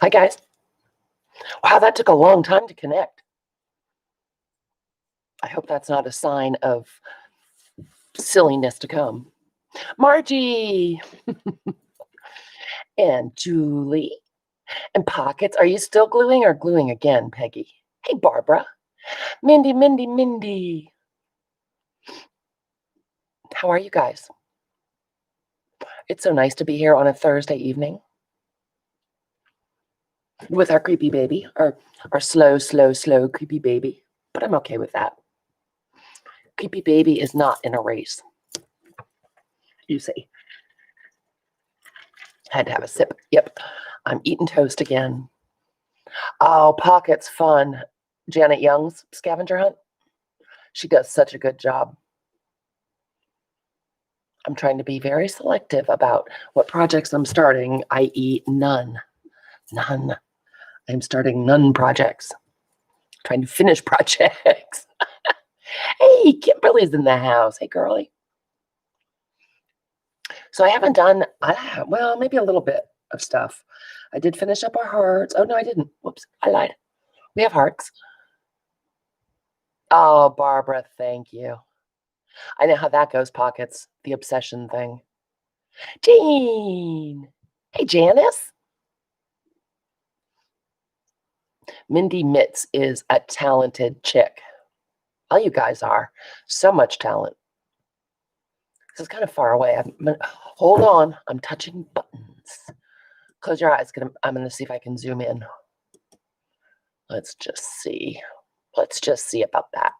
Hi, guys. Wow, that took a long time to connect. I hope that's not a sign of silliness to come. Margie and Julie and Pockets. Are you still gluing or gluing again, Peggy? Hey, Barbara. Mindy. How are you guys? It's so nice to be here on a Thursday evening with our creepy baby, our slow creepy baby. But I'm okay with that. Creepy baby is not in a race. You see. Had to have a sip. Yep. I'm eating toast again. Oh, Pocket's fun. Janet Young's scavenger hunt. She does such a good job. I'm trying to be very selective about what projects I'm starting, i.e. none. None. I'm starting none projects. Trying to finish projects. Hey, Kimberly's in the house. Hey, girlie. So I haven't done, well, maybe a little bit of stuff. I did finish up our hearts. Oh, no, I didn't. Whoops, I lied. We have hearts. Oh, Barbara, thank you. I know how that goes, Pockets, the obsession thing. Jane. Hey, Janice. Mindy Mitz is a talented chick. All you guys are. So much talent. This is kind of far away. Hold on. I'm touching buttons. Close your eyes. I'm going to see if I can zoom in. Let's just see. Let's just see about that.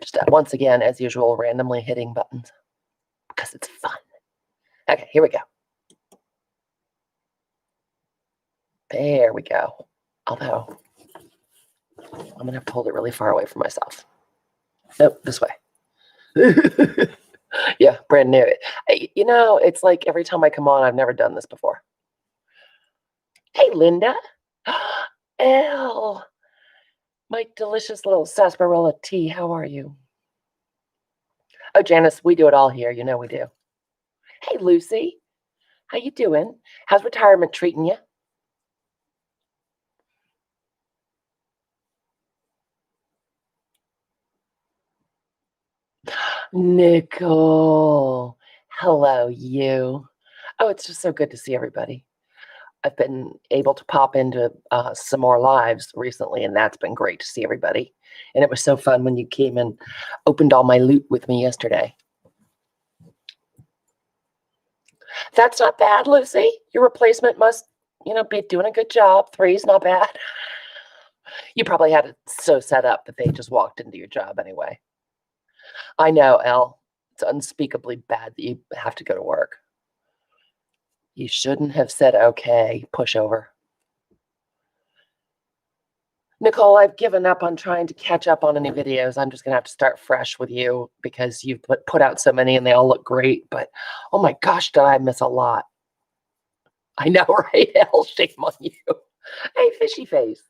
Just once again, as usual, randomly hitting buttons because it's fun. Okay, here we go. There we go. Although, I'm going to have to hold it really far away from myself. Nope, this way. Yeah, brand new. You know, it's like every time I come on, I've never done this before. Hey, Linda. Elle. My delicious little sarsaparilla tea. How are you? Oh, Janice, we do it all here. You know we do. Hey, Lucy. How you doing? How's retirement treating you? Nicole. Hello, you. Oh, it's just so good to see everybody. I've been able to pop into some more lives recently, and that's been great to see everybody. And it was so fun when you came and opened all my loot with me yesterday. That's not bad, Lucy. Your replacement must, be doing a good job. 3's not bad. You probably had it so set up that they just walked into your job anyway. I know, Elle. It's unspeakably bad that you have to go to work. You shouldn't have said, okay, pushover. Nicole, I've given up on trying to catch up on any videos. I'm just going to have to start fresh with you because you've put out so many and they all look great. But, oh my gosh, did I miss a lot. I know, right? Hell, shame on you. Hey, Fishy Face.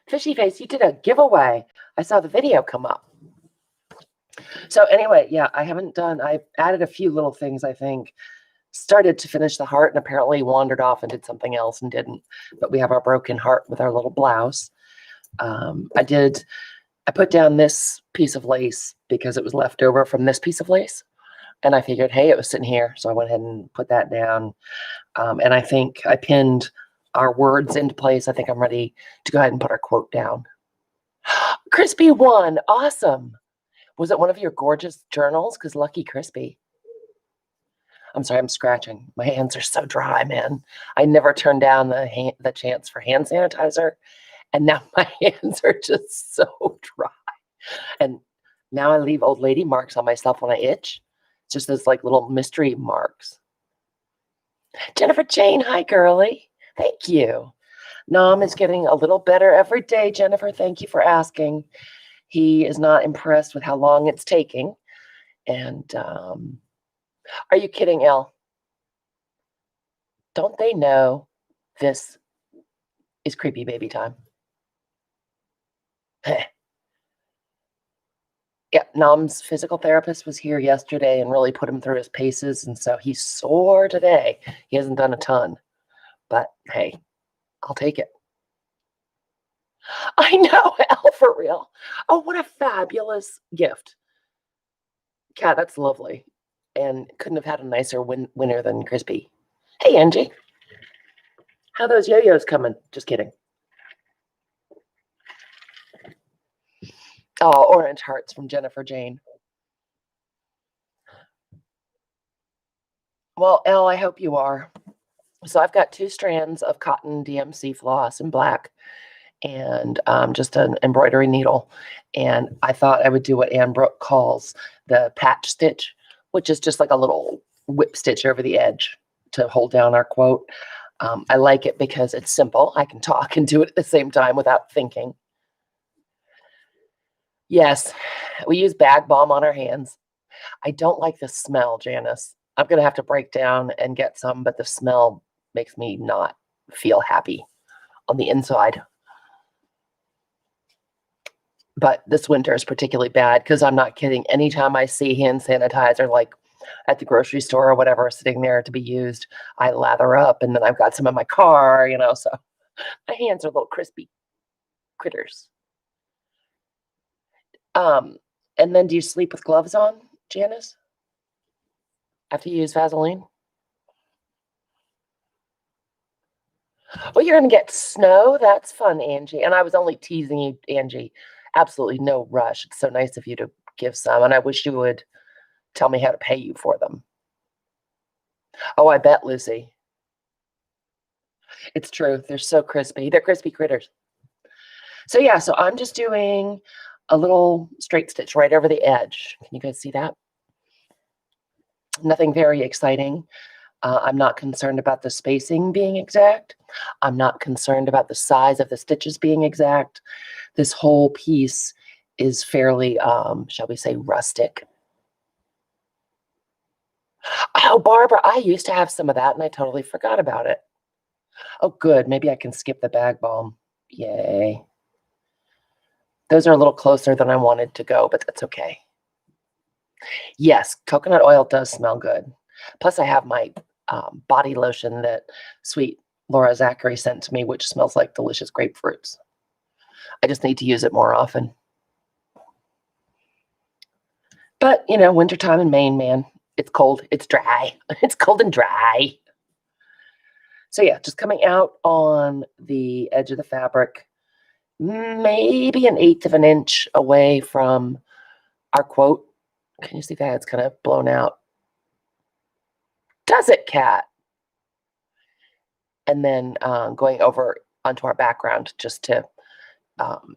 Fishy Face, you did a giveaway. I saw the video come up. So anyway, yeah, I've added a few little things, I think. Started to finish the heart and apparently wandered off and did something else and didn't. But we have our broken heart with our little blouse. I put down this piece of lace because it was left over from this piece of lace. And I figured, hey, it was sitting here. So I went ahead and put that down. And I think I pinned our words into place. I think I'm ready to go ahead and put our quote down. Crispy won. Awesome. Was it one of your gorgeous journals? Because lucky Crispy. I'm sorry, I'm scratching. My hands are so dry, man. I never turned down the chance for hand sanitizer. And now my hands are just so dry. And now I leave old lady marks on myself when I itch. It's just those like little mystery marks. Jennifer Jane, hi, girly. Thank you. Nom is getting a little better every day, Jennifer. Thank you for asking. He is not impressed with how long it's taking. And are you kidding, Elle? Don't they know this is creepy baby time? Yeah, Nom's physical therapist was here yesterday and really put him through his paces. And so he's sore today. He hasn't done a ton. But hey, I'll take it. I know, Elle, for real. Oh, what a fabulous gift. Kat, that's lovely. And couldn't have had a nicer winner than Crispy. Hey, Angie. How those yo-yos coming? Just kidding. Oh, orange hearts from Jennifer Jane. Well, Elle, I hope you are. So I've got 2 strands of cotton DMC floss in black and just an embroidery needle. And I thought I would do what Anne Brooke calls the patch stitch, which is just like a little whip stitch over the edge to hold down our quote. I like it because it's simple. I can talk and do it at the same time without thinking. Yes, we use bag balm on our hands. I don't like the smell, Janice. I'm gonna have to break down and get some, but the smell makes me not feel happy on the inside. But this winter is particularly bad because I'm not kidding. Anytime I see hand sanitizer, like at the grocery store or whatever, sitting there to be used, I lather up, and then I've got some in my car, so my hands are little crispy critters. Um, and then do you sleep with gloves on, Janice? After you use Vaseline? Oh, you're gonna get snow? That's fun, Angie. And I was only teasing you, Angie. Absolutely no rush. It's so nice of you to give some, and I wish you would tell me how to pay you for them. Oh, I bet, Lucy. It's true. They're so crispy. They're crispy critters. So yeah, so I'm just doing a little straight stitch right over the edge. Can you guys see that? Nothing very exciting. I'm not concerned about the spacing being exact. I'm not concerned about the size of the stitches being exact. This whole piece is fairly, shall we say, rustic. Oh, Barbara, I used to have some of that and I totally forgot about it. Oh, good. Maybe I can skip the bag balm. Yay. Those are a little closer than I wanted to go, but that's okay. Yes, coconut oil does smell good. Plus, I have my body lotion that sweet Laura Zachary sent to me, which smells like delicious grapefruits. I just need to use it more often. But, wintertime in Maine, man, it's cold, it's dry. It's cold and dry. So yeah, just coming out on the edge of the fabric, maybe an eighth of an inch away from our quote. Can you see that? It's kind of blown out. Does it, Kat? And then going over onto our background just to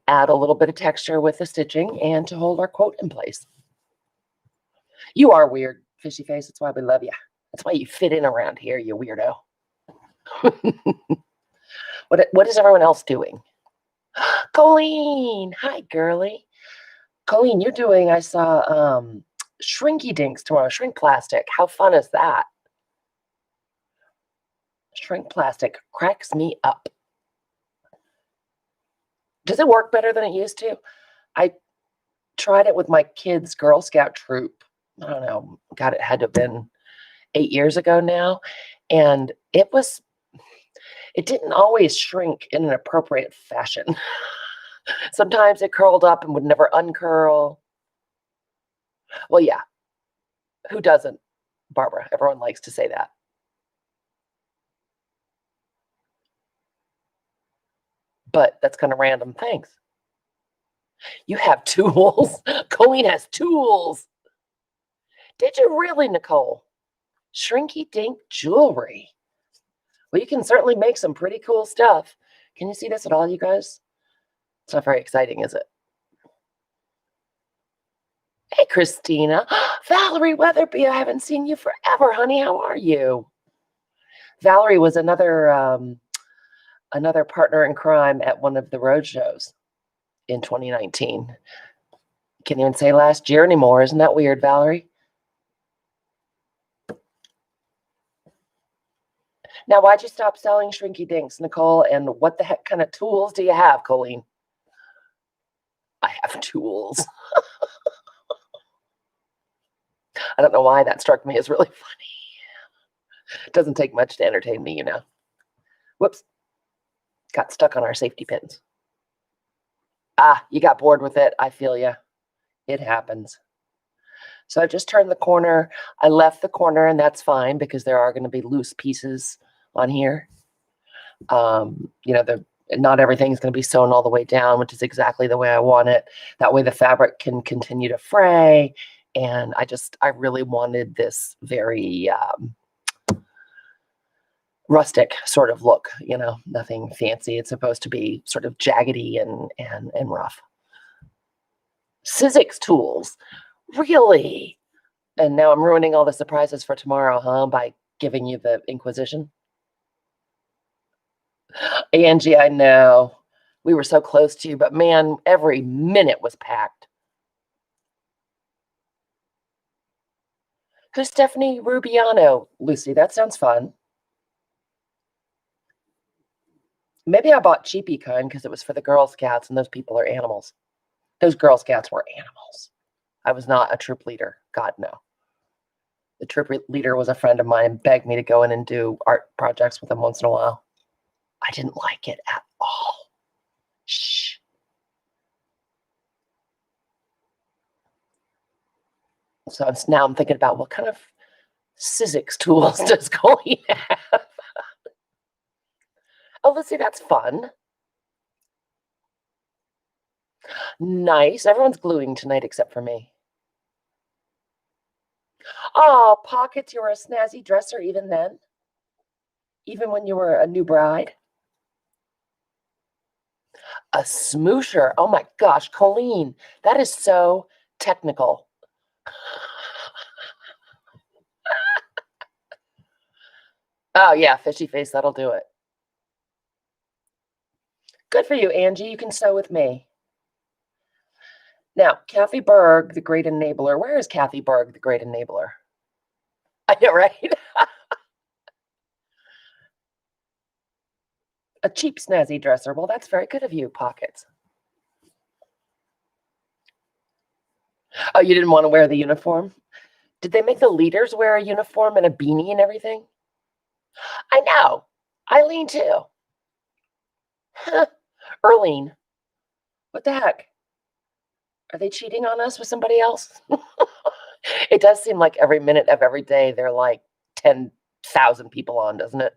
add a little bit of texture with the stitching and to hold our quote in place. You are weird, fishy face. That's why we love you. That's why you fit in around here, you weirdo. What is everyone else doing? Colleen, hi, girly. Colleen, you're doing, I saw Shrinky Dinks tomorrow, shrink plastic. How fun is that? Shrink plastic cracks me up. Does it work better than it used to? I tried it with my kids' Girl Scout troop. I don't know. God, it had to have been 8 years ago now. And it didn't always shrink in an appropriate fashion. Sometimes it curled up and would never uncurl. Well, yeah. Who doesn't, Barbara? Everyone likes to say that. But that's kind of random. Thanks. You have tools. Colleen has tools. Did you really, Nicole? Shrinky dink jewelry. Well, you can certainly make some pretty cool stuff. Can you see this at all, you guys? It's not very exciting, is it? Hey, Christina. Valerie Weatherby, I haven't seen you forever, honey. How are you? Valerie was another partner in crime at one of the road shows in 2019. Can't even say last year anymore. Isn't that weird, Valerie? Now, why'd you stop selling Shrinky Dinks, Nicole? And what the heck kind of tools do you have, Colleen? I have tools. I don't know why that struck me as really funny. It doesn't take much to entertain me, Whoops, got stuck on our safety pins. Ah, you got bored with it. I feel you. It happens. So I just turned the corner. I left the corner, and that's fine because there are going to be loose pieces on here. The not everything's going to be sewn all the way down, which is exactly the way I want it. That way the fabric can continue to fray. And I really wanted this very rustic sort of look, nothing fancy. It's supposed to be sort of jaggedy and rough. Sizzix tools, really? And now I'm ruining all the surprises for tomorrow, huh? By giving you the Inquisition. Angie, I know. We were so close to you, but man, every minute was packed. Who's Stephanie Rubiano, Lucy? That sounds fun. Maybe I bought cheapy kind because it was for the Girl Scouts, and those people are animals. Those Girl Scouts were animals. I was not a troop leader. God, no. The troop leader was a friend of mine and begged me to go in and do art projects with him once in a while. I didn't like it at all. Shh. So now I'm thinking about what kind of Sizzix tools does Colleen have? Oh, let's see, that's fun. Nice. Everyone's gluing tonight except for me. Oh, pockets, you were a snazzy dresser even then? Even when you were a new bride? A smoosher. Oh my gosh, Colleen, that is so technical. Oh yeah, fishy face, that'll do it. Good for you, Angie. You can sew with me. Now, Kathy Berg, the great enabler. Where is Kathy Berg, the great enabler? I know, right? A cheap snazzy dresser. Well, that's very good of you, pockets. Oh, you didn't want to wear the uniform? Did they make the leaders wear a uniform and a beanie and everything? I know. Eileen, too. Huh. Erlene. What the heck? Are they cheating on us with somebody else? It does seem like every minute of every day there are like 10,000 people on, doesn't it?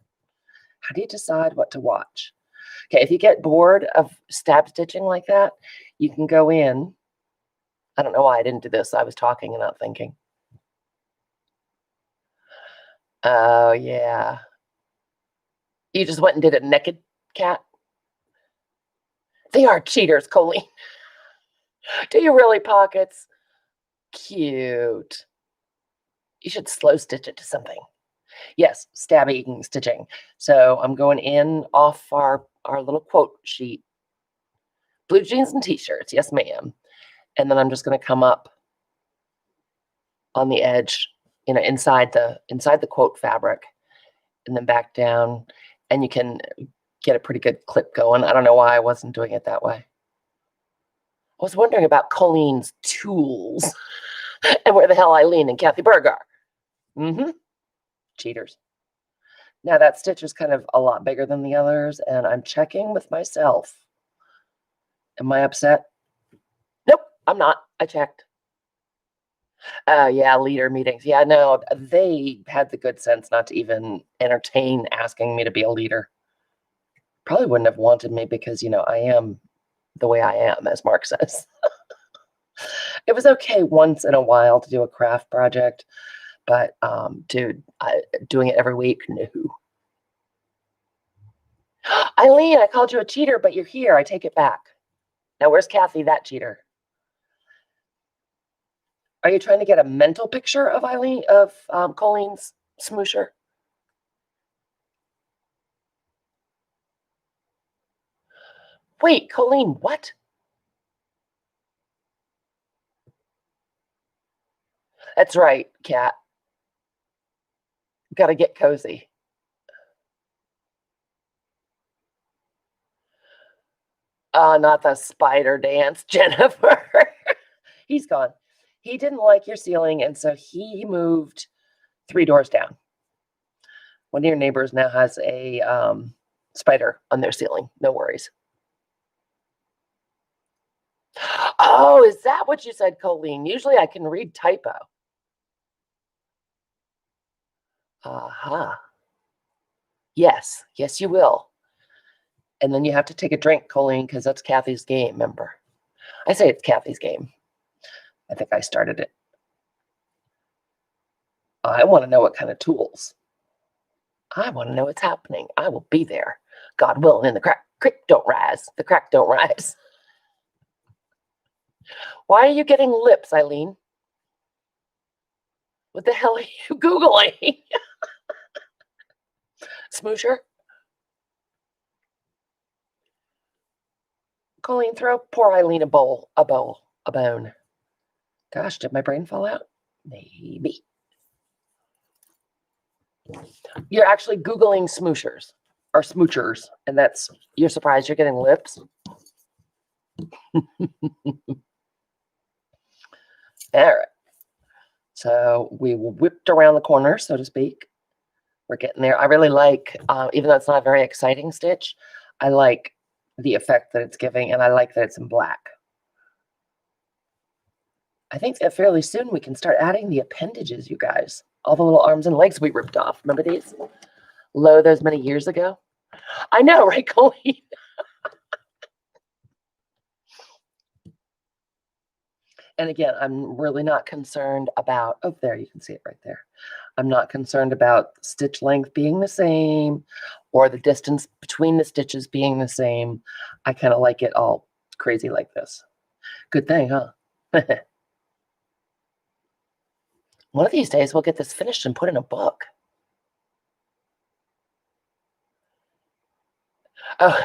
How do you decide what to watch? Okay, if you get bored of stab stitching like that, you can go in. I don't know why I didn't do this. I was talking and not thinking. Oh, yeah. You just went and did it naked, cat? They are cheaters, Colleen. Do you really, pockets? Cute. You should slow stitch it to something. Yes, stabbing stitching. So I'm going in off our little quote sheet. Blue jeans and t-shirts, yes, ma'am. And then I'm just going to come up on the edge, inside the quote fabric, and then back down, and you can get a pretty good clip going. I don't know why I wasn't doing it that way. I was wondering about Colleen's tools and where the hell Eileen and Kathy Berg are. Mm-hmm. Cheaters. Now that stitch is kind of a lot bigger than the others, and I'm checking with myself. Am I upset? Nope, I'm not. I checked. Yeah, leader meetings. Yeah, no, they had the good sense not to even entertain asking me to be a leader. Probably wouldn't have wanted me because, I am the way I am, as Mark says. It was okay once in a while to do a craft project, but dude, doing it every week, no. Eileen, I called you a cheater, but you're here. I take it back. Now, where's Kathy, that cheater? Are you trying to get a mental picture of Colleen's smoosher? Wait, Colleen, what? That's right, Kat. Got to get cozy. Not the spider dance, Jennifer. He's gone. He didn't like your ceiling, and so he moved 3 doors down. One of your neighbors now has a spider on their ceiling. No worries. Oh, is that what you said, Colleen? Usually I can read typo. Uh-huh. Yes. Yes, you will. And then you have to take a drink, Colleen, because that's Kathy's game, remember? I say it's Kathy's game. I think I started it. I want to know what kind of tools. I want to know what's happening. I will be there. God willing, and the creek don't rise. The crack don't rise. Why are you getting lips, Eileen? What the hell are you Googling? Smoosher? Colleen, throw poor Eileen a bone. Gosh, did my brain fall out? Maybe. You're actually Googling smooshers or smoochers, and you're surprised you're getting lips? All right. So we whipped around the corner, so to speak. We're getting there. I really like, even though it's not a very exciting stitch, I like the effect that it's giving, and I like that it's in black. I think that fairly soon we can start adding the appendages, you guys. All the little arms and legs we ripped off. Remember these? Those many years ago? I know, right, Colleen? And again, I'm really not concerned about, oh, there, you can see it right there. I'm not concerned about stitch length being the same or the distance between the stitches being the same. I kind of like it all crazy like this. Good thing, huh? One of these days, we'll get this finished and put in a book. Oh,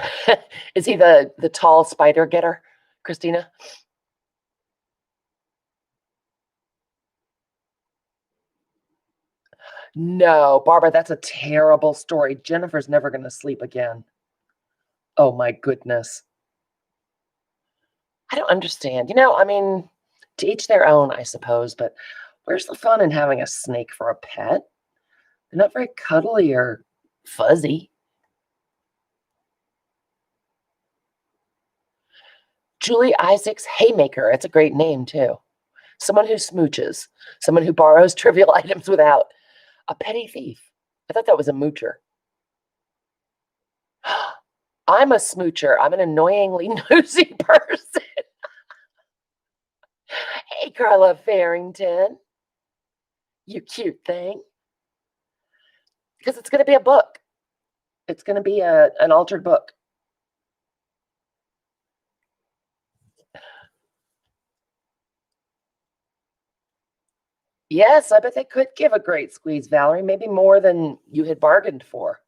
is he the tall spider getter, Christina? No, Barbara, that's a terrible story. Jennifer's never going to sleep again. Oh, my goodness. I don't understand. I mean, to each their own, I suppose, but where's the fun in having a snake for a pet? They're not very cuddly or fuzzy. Julie Isaacs Haymaker. It's a great name, too. Someone who smooches. Someone who borrows trivial items without. A petty thief. I thought that was a moocher. I'm a smoocher. I'm an annoyingly nosy person. Hey, Carla Farrington. You cute thing. Because it's going to be a book. It's going to be an altered book. Yes, I bet they could give a great squeeze, Valerie. Maybe more than you had bargained for.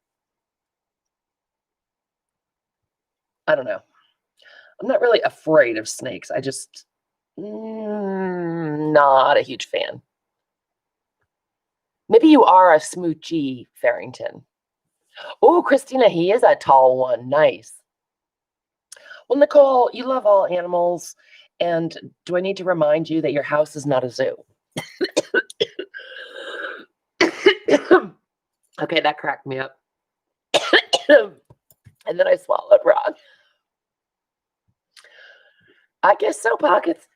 I don't know. I'm not really afraid of snakes. I just not a huge fan. Maybe you are a smoochy Farrington. Oh, Christina, he is a tall one. Nice. Well, Nicole, you love all animals. And do I need to remind you that your house is not a zoo? Okay, that cracked me up. And then I swallowed wrong. I guess so, Pockets.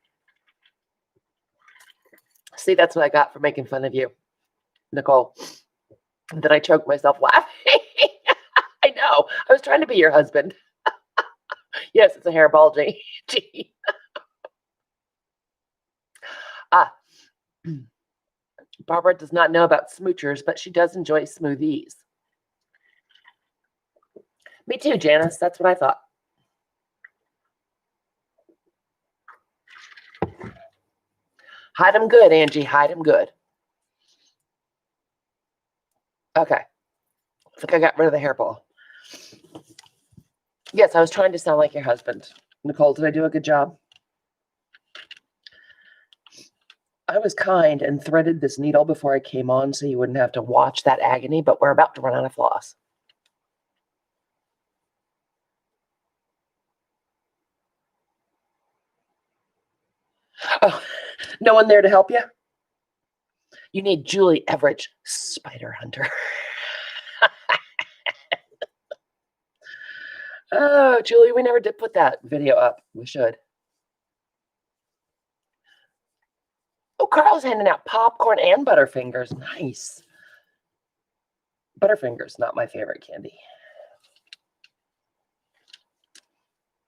See, that's what I got for making fun of you, Nicole. Then I choked myself laughing. I know. I was trying to be your husband. Yes, it's a hairball, G. Barbara does not know about smoochers, but she does enjoy smoothies. Me too, Janice. That's what I thought. Hide them good, Angie. Hide them good. Okay. I think I got rid of the hairball. Yes, I was trying to sound like your husband. Nicole, did I do a good job? I was kind and threaded this needle before I came on so you wouldn't have to watch that agony, but we're about to run out of floss. Oh, no one there to help you? You need Julie Everidge, Spider Hunter. Oh, Julie, we never did put that video up. We should. Oh, Carl's handing out popcorn and Butterfingers. Nice. Butterfingers, not my favorite candy.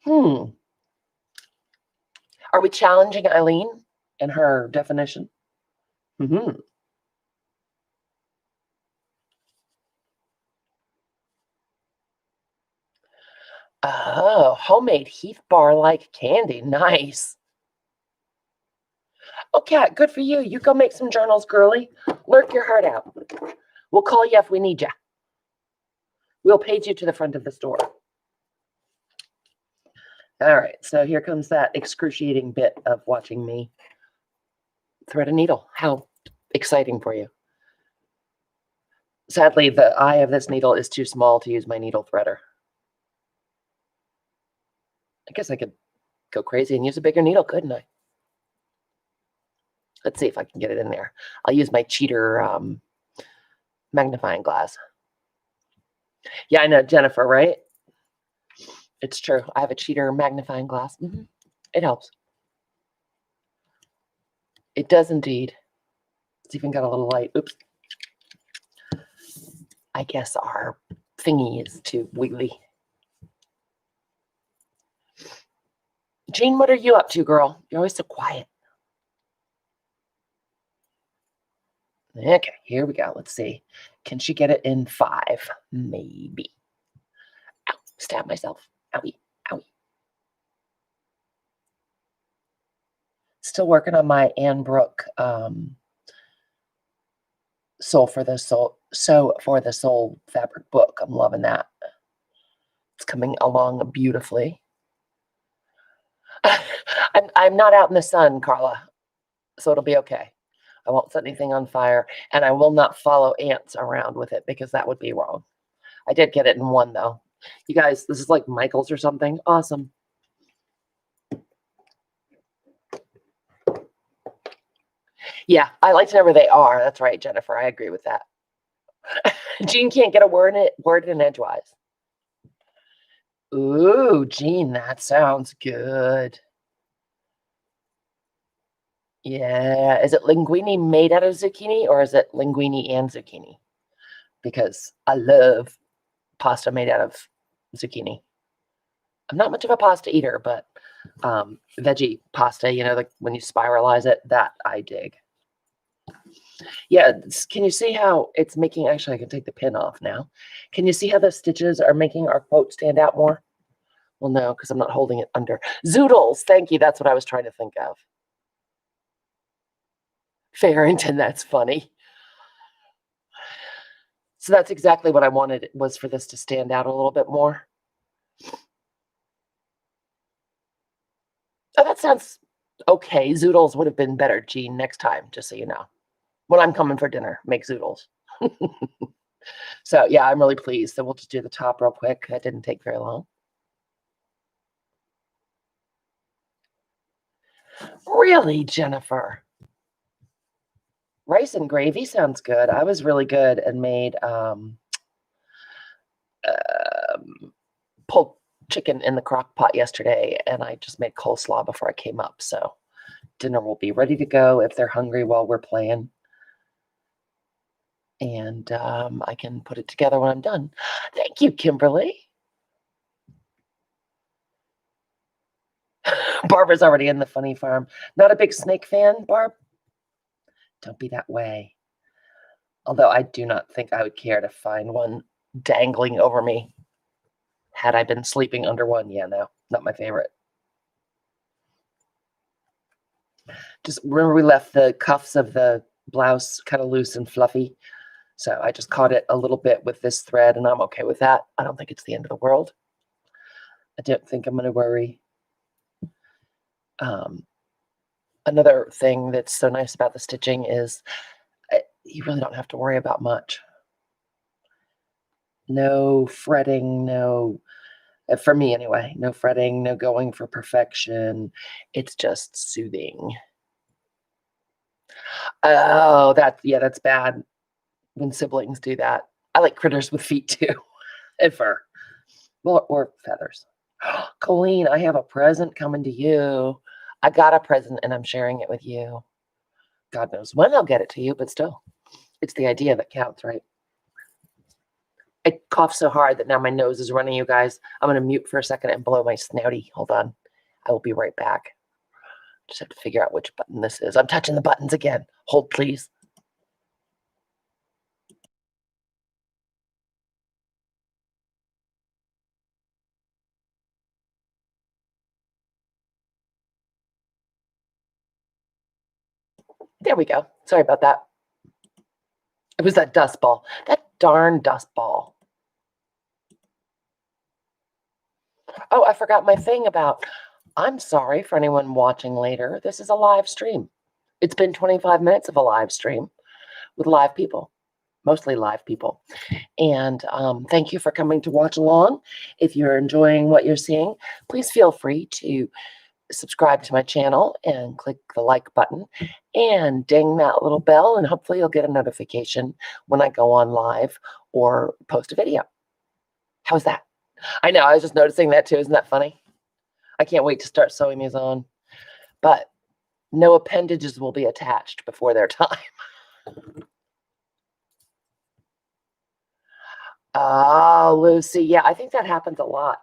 Are we challenging Eileen in her definition? Oh, homemade Heath bar-like candy. Nice. Oh, Kat, good for you. You go make some journals, girly. Lurk your heart out. We'll call you if we need you. We'll page you to the front of the store. All right, so here comes that excruciating bit of watching me thread a needle. How exciting for you. Sadly, the eye of this needle is too small to use my needle threader. I guess I could go crazy and use a bigger needle, couldn't I? Let's see if I can get it in there. I'll use my cheater magnifying glass. Yeah, I know, Jennifer, right? It's true. I have a cheater magnifying glass. It helps. It does indeed. It's even got a little light. Oops. I guess our thingy is too wiggly. Jean, what are you up to, girl? You're always so quiet. Okay, here we go. Let's see. Can she get it in 5? Maybe. Ow, stab myself. Owie, owie. Still working on my Anne Brooke Sew for the Soul fabric book. I'm loving that. It's coming along beautifully. I'm not out in the sun, Carla, so it'll be okay. I won't set anything on fire, and I will not follow ants around with it because that would be wrong. I did get it in 1, though. You guys, this is like Michael's or something. Awesome. Yeah, I like to know where they are. That's right, Jennifer. I agree with that. Jean can't get a word in edgewise. Ooh, Jean, that sounds good. Yeah. Is it linguine made out of zucchini or is it linguine and zucchini? Because I love pasta made out of zucchini. I'm not much of a pasta eater, but veggie pasta, like when you spiralize it, that I dig. Yeah, can you see how it's making, actually I can take the pin off now. Can you see how the stitches are making our quote stand out more? Well, no, because I'm not holding it under. Zoodles, thank you, that's what I was trying to think of. Farrington, that's funny. So that's exactly what I wanted, was for this to stand out a little bit more. Oh, that sounds okay. Zoodles would have been better, Jean, next time, just so you know. When I'm coming for dinner, make zoodles. So yeah, I'm really pleased. So we'll just do the top real quick. That didn't take very long. Really, Jennifer? Rice and gravy sounds good. I was really good and made pulled chicken in the crock pot yesterday, and I just made coleslaw before I came up. So dinner will be ready to go if they're hungry while we're playing. And I can put it together when I'm done. Thank you, Kimberly. Barbara's already in the funny farm. Not a big snake fan, Barb? Don't be that way. Although I do not think I would care to find one dangling over me. Had I been sleeping under one, yeah, no, not my favorite. Just remember we left the cuffs of the blouse kind of loose and fluffy. So I just caught it a little bit with this thread, and I'm okay with that. I don't think it's the end of the world. I don't think I'm going to worry. Another thing that's so nice about the stitching is you really don't have to worry about much. No fretting, no, for me anyway, no fretting, no going for perfection. It's just soothing. Oh, that's bad when siblings do that. I like critters with feet too, and fur. Well, or feathers. Colleen, I have a present coming to you. I got a present and I'm sharing it with you. God knows when I'll get it to you, but still, it's the idea that counts, right? I coughed so hard that now my nose is running, you guys. I'm going to mute for a second and blow my snouty. Hold on. I will be right back. Just have to figure out which button this is. I'm touching the buttons again. Hold, please. There we go. Sorry about that. It was that dust ball. That darn dust ball. Oh, I forgot my thing about, I'm sorry for anyone watching later. This is a live stream. It's been 25 minutes of a live stream with live people, mostly live people. And thank you for coming to watch along. If you're enjoying what you're seeing, please feel free to subscribe to my channel and click the like button and ding that little bell, and hopefully you'll get a notification when I go on live or post a video. How's that? I know, I was just noticing that too. Isn't that funny? I can't wait to start sewing these on, but no appendages will be attached before their time. Oh, Lucy. Yeah, I think that happens a lot.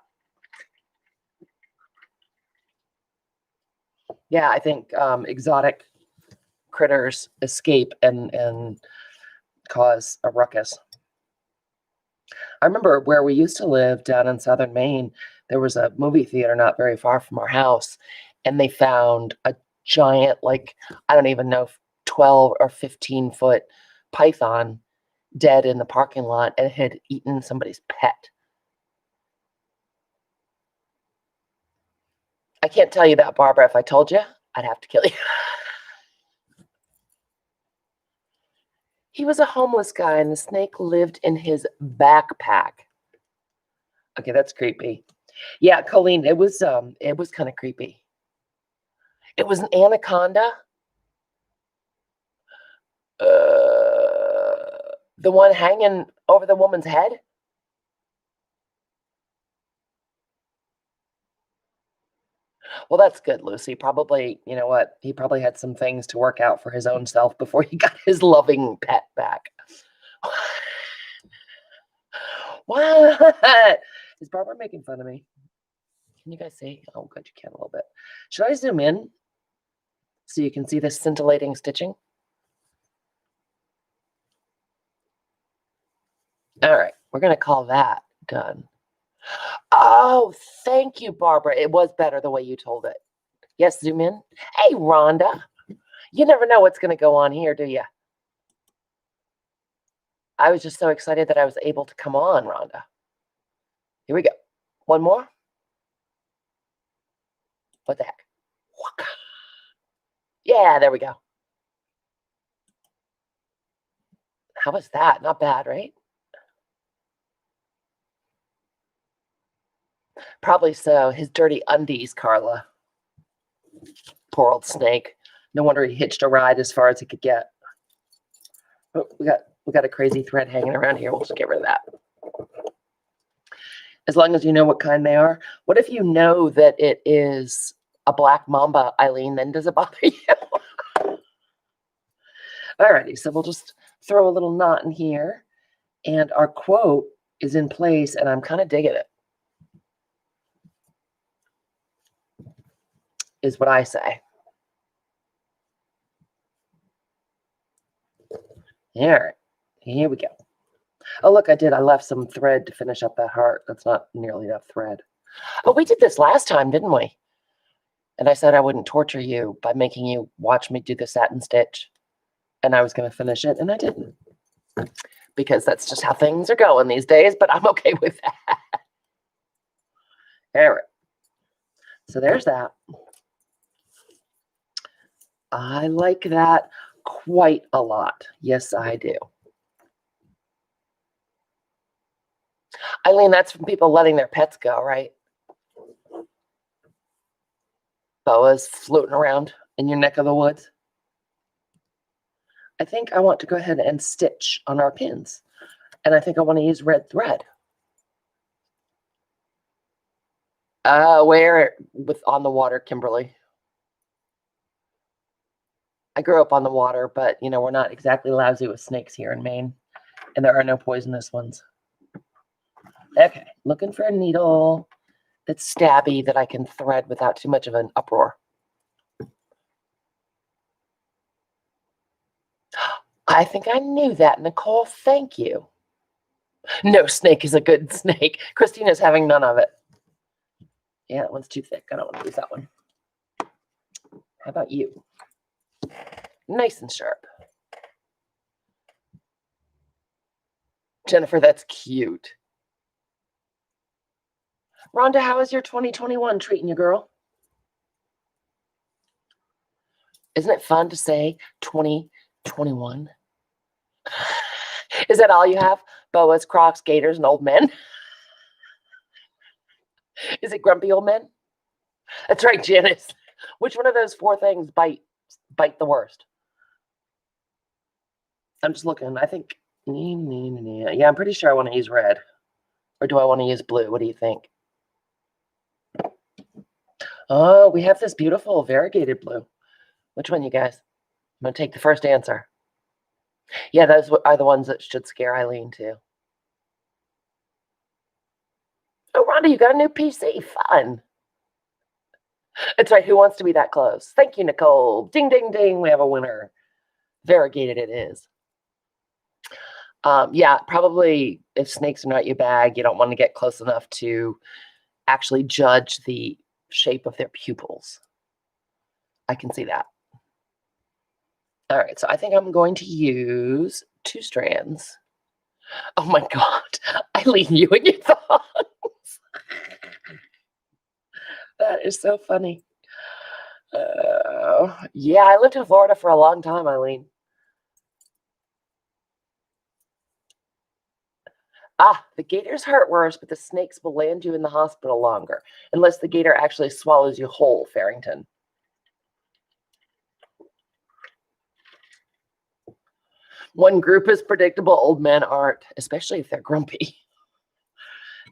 Yeah, I think exotic critters escape and cause a ruckus. I remember where we used to live down in southern Maine, there was a movie theater not very far from our house, and they found a giant, like, I don't even know, 12 or 15-foot python dead in the parking lot, and it had eaten somebody's pet. I can't tell you that, Barbara. If I told you, I'd have to kill you. He was a homeless guy, and the snake lived in his backpack. Okay, that's creepy. Yeah, Colleen, it was kind of creepy. It was an anaconda. The one hanging over the woman's head. Well, that's good, Lucy. Probably, you know what? He probably had some things to work out for his own self before he got his loving pet back. What? Is Barbara making fun of me? Can you guys see? Oh, good, you can a little bit. Should I zoom in so you can see the scintillating stitching? All right, we're going to call that done. Oh, thank you, Barbara. It was better the way you told it. Yes, zoom in. Hey, Rhonda. You never know what's going to go on here, do you? I was just so excited that I was able to come on, Rhonda. Here we go. One more. What the heck? Yeah, there we go. How was that? Not bad, right? Probably so. His dirty undies, Carla. Poor old snake. No wonder he hitched a ride as far as he could get. Oh, we got a crazy thread hanging around here. We'll just get rid of that. As long as you know what kind they are. What if you know that it is a black mamba, Eileen? Then does it bother you? Alrighty, so we'll just throw a little knot in here, and our quote is in place, and I'm kind of digging it. Is what I say. All right, here we go. Oh, look, I left some thread to finish up that heart. That's not nearly enough thread. Oh, we did this last time, didn't we? And I said I wouldn't torture you by making you watch me do the satin stitch. And I was going to finish it, and I didn't. Because that's just how things are going these days, but I'm okay with that. All right. So there's that. I like that quite a lot. Yes, I do. Eileen, that's from people letting their pets go, right? Boas floating around in your neck of the woods. I think I want to go ahead and stitch on our pins. And I think I want to use red thread. Where on the water, Kimberly? I grew up on the water, but we're not exactly lousy with snakes here in Maine, and there are no poisonous ones. Okay, looking for a needle that's stabby that I can thread without too much of an uproar. I think I knew that, Nicole. Thank you. No snake is a good snake. Christina's having none of it. Yeah, that one's too thick. I don't want to use that one. How about you? Nice and sharp. Jennifer, that's cute. Rhonda, how is your 2021 treating you, girl? Isn't it fun to say 2021? Is that all you have? Boas, Crocs, Gators, and old men? Is it grumpy old men? That's right, Janice. Which one of those 4 things bite the worst? I'm just looking. I think, yeah, I'm pretty sure I want to use red. Or do I want to use blue? What do you think? Oh, we have this beautiful variegated blue. Which one, you guys? I'm going to take the first answer. Yeah, those are the ones that should scare Eileen, too. Oh, Rhonda, you got a new PC. Fun. That's right. Who wants to be that close? Thank you, Nicole. Ding, ding, ding. We have a winner. Variegated it is. Yeah, probably if snakes are not your bag, you don't want to get close enough to actually judge the shape of their pupils. I can see that. All right, so I think I'm going to use 2 strands. Oh my God, Eileen, you and your thoughts. That is so funny. Yeah, I lived in Florida for a long time, Eileen. The gators hurt worse, but the snakes will land you in the hospital longer, unless the gator actually swallows you whole, Farrington. One group is predictable, old men aren't, especially if they're grumpy.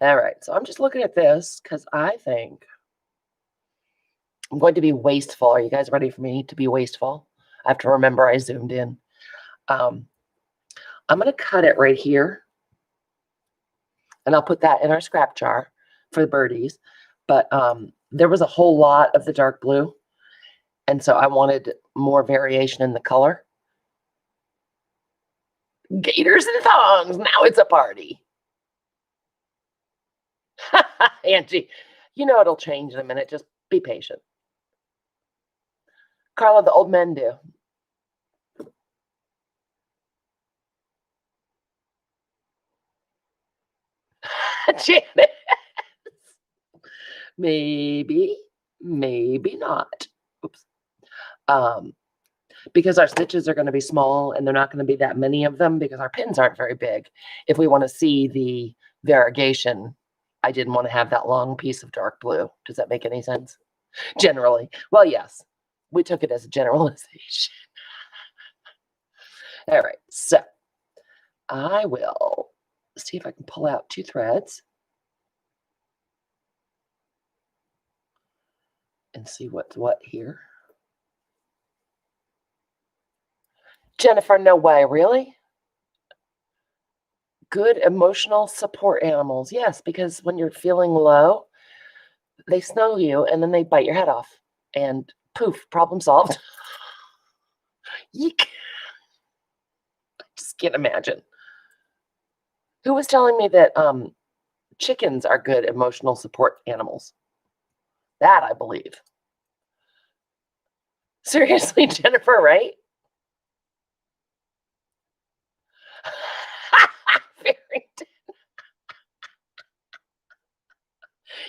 All right, so I'm just looking at this because I think I'm going to be wasteful. Are you guys ready for me to be wasteful? I have to remember I zoomed in. I'm going to cut it right here, and I'll put that in our scrap jar for the birdies. But there was a whole lot of the dark blue, and so I wanted more variation in the color. Gators and thongs. Now it's a party. Angie, it'll change in a minute. Just be patient. Carla, the old men do. Janet. Maybe, maybe not. Oops. Because our stitches are going to be small and they're not going to be that many of them because our pins aren't very big. If we want to see the variegation, I didn't want to have that long piece of dark blue. Does that make any sense? Generally. Well, yes. We took it as a generalization. All right. So I will see if I can pull out 2 threads and see what's what here. Jennifer, no way. Really? Good emotional support animals. Yes, because when you're feeling low, they snuggle you and then they bite your head off. And poof, problem solved. Yeek. I just can't imagine. Who was telling me that chickens are good emotional support animals? That I believe. Seriously, Jennifer, right? Farrington.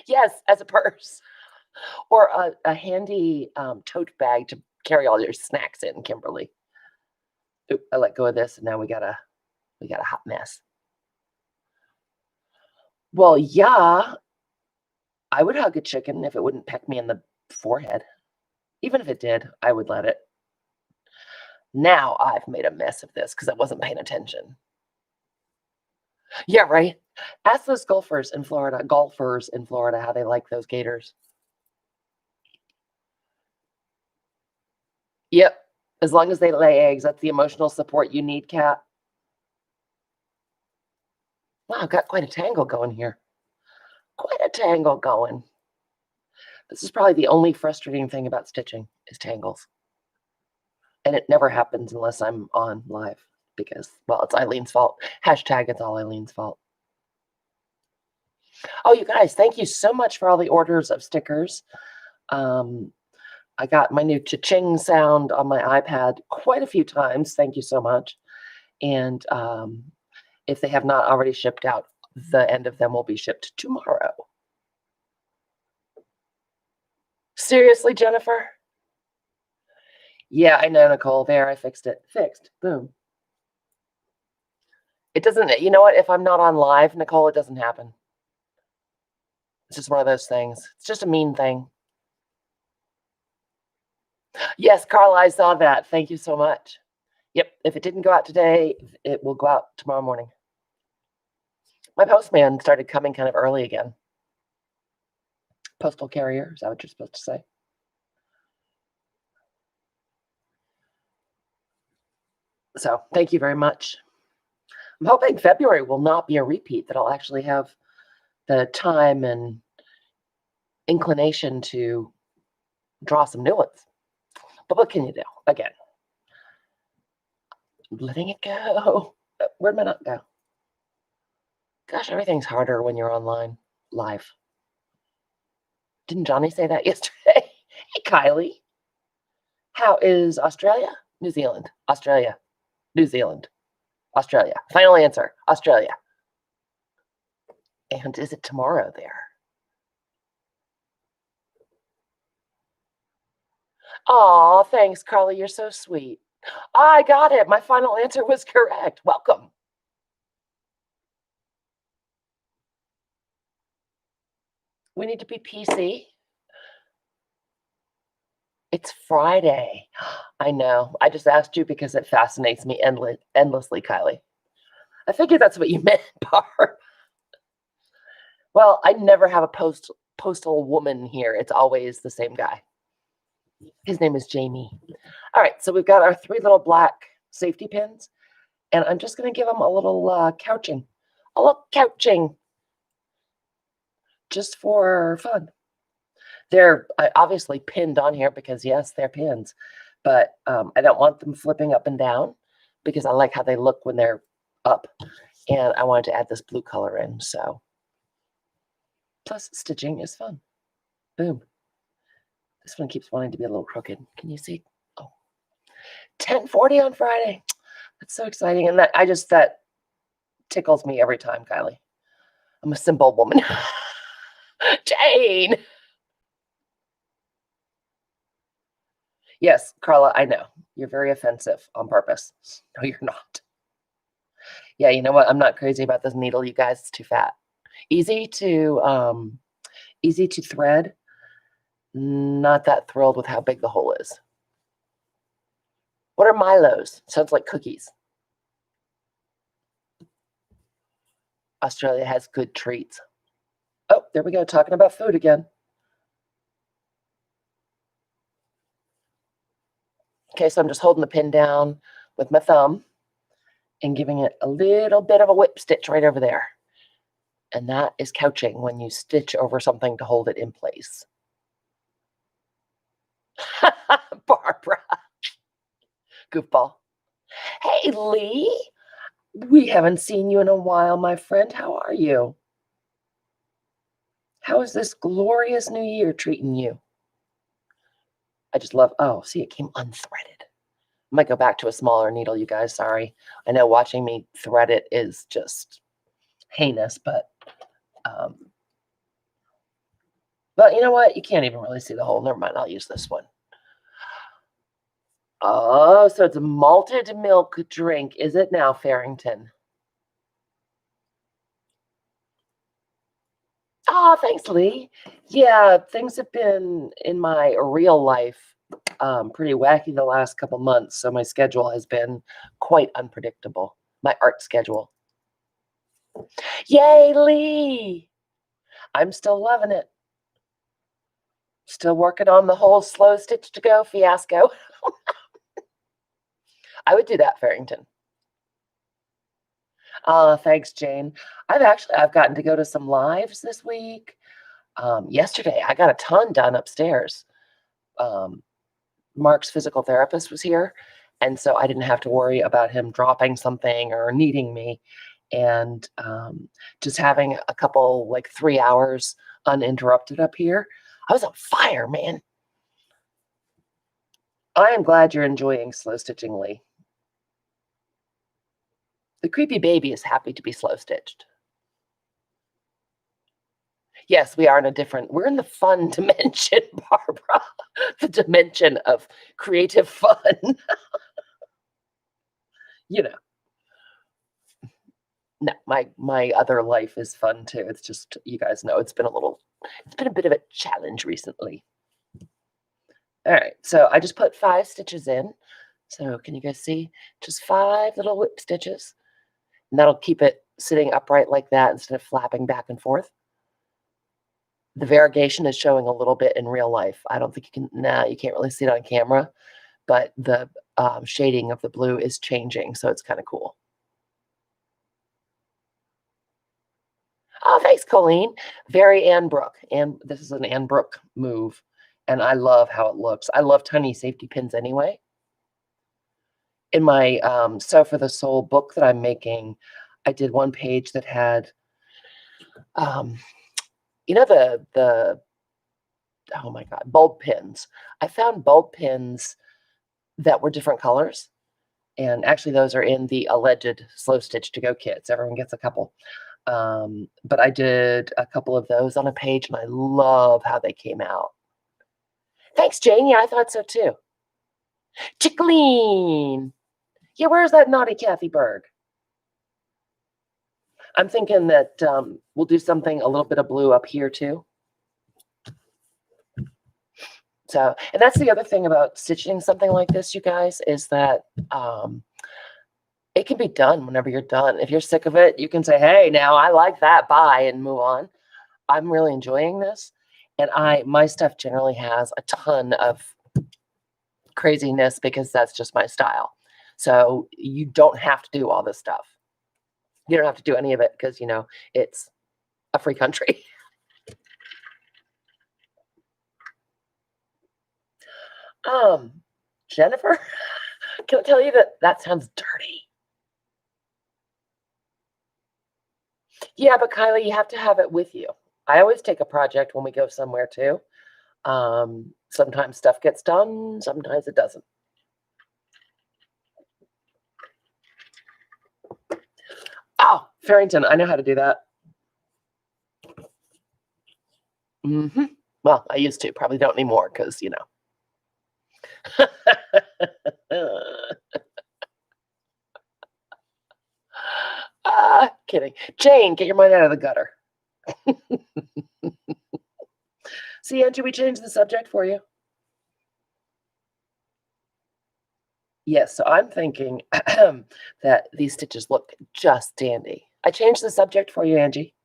Yes, as a purse. Or a handy tote bag to carry all your snacks in, Kimberly. Oop, I let go of this and now we got a hot mess. Well, yeah, I would hug a chicken if it wouldn't peck me in the forehead. Even if it did, I would let it. Now I've made a mess of this because I wasn't paying attention. Yeah, right? Ask those golfers in Florida how they like those gators. Yep. As long as they lay eggs, that's the emotional support you need, cat. Wow, I've got quite a tangle going here. Quite a tangle going. This is probably the only frustrating thing about stitching is tangles. And it never happens unless I'm on live because, well, it's Eileen's fault. Hashtag it's all Eileen's fault. Oh, you guys, thank you so much for all the orders of stickers. Um, I got my new cha-ching sound on my iPad quite a few times. Thank you so much. And if they have not already shipped out, the end of them will be shipped tomorrow. Seriously, Jennifer? Yeah, I know, Nicole. There, I fixed it. Fixed. Boom. It doesn't, you know what? If I'm not on live, Nicole, it doesn't happen. It's just one of those things. It's just a mean thing. Yes, Carla, I saw that. Thank you so much. Yep, if it didn't go out today, it will go out tomorrow morning. My postman started coming kind of early again. Postal carrier, is that what you're supposed to say? So thank you very much. I'm hoping February will not be a repeat, that I'll actually have the time and inclination to draw some new ones. But what can you do? Again, letting it go. Where'd my nut go? Gosh, everything's harder when you're online, live. Didn't Johnny say that yesterday? Hey, Kylie. How is Australia? New Zealand. Australia. New Zealand. Australia. Final answer. Australia. And is it tomorrow there? Aw, thanks, Carly. You're so sweet. I got it. My final answer was correct. Welcome. We need to be PC. It's Friday. I know. I just asked you because it fascinates me endlessly, Kylie. I figured that's what you meant, Barb. Well, I never have a postal woman here. It's always the same guy. His name is Jamie. All right, so we've got our 3 little black safety pins, and I'm just going to give them a little couching. A little couching. Just for fun. They're obviously pinned on here because, yes, they're pins. But I don't want them flipping up and down because I like how they look when they're up. And I wanted to add this blue color in, so. Plus, stitching is fun. Boom. This one keeps wanting to be a little crooked. Can you see? Oh, 10:40 on Friday. That's so exciting. And that tickles me every time, Kylie. I'm a simple woman. Jane. Yes, Carla, I know. You're very offensive on purpose. No, you're not. Yeah, you know what? I'm not crazy about this needle, you guys. It's too fat. Easy to thread. Not that thrilled with how big the hole is. What are Milos? Sounds like cookies. Australia has good treats. Oh, there we go, talking about food again. Okay, so I'm just holding the pin down with my thumb and giving it a little bit of a whip stitch right over there. And that is couching when you stitch over something to hold it in place. Barbara. Goofball. Hey, Lee. We haven't seen you in a while, my friend. How are you? How is this glorious new year treating you? I just love, oh, see, it came unthreaded. I might go back to a smaller needle, you guys. Sorry. I know watching me thread it is just heinous, but you know what? You can't even really see the hole. Never mind. I'll use this one. Oh, so it's a malted milk drink. Is it now, Farrington? Oh, thanks, Lee. Yeah, things have been in my real life pretty wacky the last couple months, so my schedule has been quite unpredictable. My art schedule. Yay, Lee! I'm still loving it. Still working on the whole slow stitch to go fiasco. I would do that, Farrington. Thanks, Jane. I've gotten to go to some lives this week. Yesterday, I got a ton done upstairs. Um, Mark's physical therapist was here, and so I didn't have to worry about him dropping something or needing me. And just having a couple, like 3 hours uninterrupted up here, I was on fire, man. I am glad you're enjoying slow stitching, Lee. The creepy baby is happy to be slow stitched. Yes, we are in a different, we're in the fun dimension, Barbara. The dimension of creative fun. You know, no, my other life is fun too. It's just, you guys know, it's been a bit of a challenge recently. All right, so I just put 5 stitches in. So can you guys see? Just 5 little whip stitches. And that'll keep it sitting upright like that instead of flapping back and forth. The variegation is showing a little bit in real life. I don't think you can, nah, you can't really see it on camera, but the shading of the blue is changing, so it's kind of cool. Oh, thanks, Colleen. Very Ann Brooke. And this is an Ann Brooke move, and I love how it looks. I love tiny safety pins anyway. In my Sew for the Soul book that I'm making, I did one page that had, um, you know, the oh my god, bulb pins. I found bulb pins that were different colors, and actually those are in the alleged slow stitch to go kits. Everyone gets a couple. But I did a couple of those on a page, and I love how they came out. Thanks, Jane. Yeah, I thought so too. Chickleen. Yeah, where's that naughty Kathy Berg? I'm thinking that we'll do something, a little bit of blue up here too. So, and that's the other thing about stitching something like this, you guys, is that it can be done whenever you're done. If you're sick of it, you can say, hey, now I like that, bye, and move on. I'm really enjoying this. And my stuff generally has a ton of craziness because that's just my style. So you don't have to do all this stuff. You don't have to do any of it because, you know, it's a free country. Jennifer, can I tell you that that sounds dirty? Yeah, but Kylie, you have to have it with you. I always take a project when we go somewhere too. Sometimes stuff gets done, sometimes it doesn't. Oh, Farrington, I know how to do that. Well, I used to, probably don't anymore because, you know. Kidding. Jane, get your mind out of the gutter. See, Angie, we changed the subject for you. Yes, so I'm thinking that these stitches look just dandy. I changed the subject for you, Angie.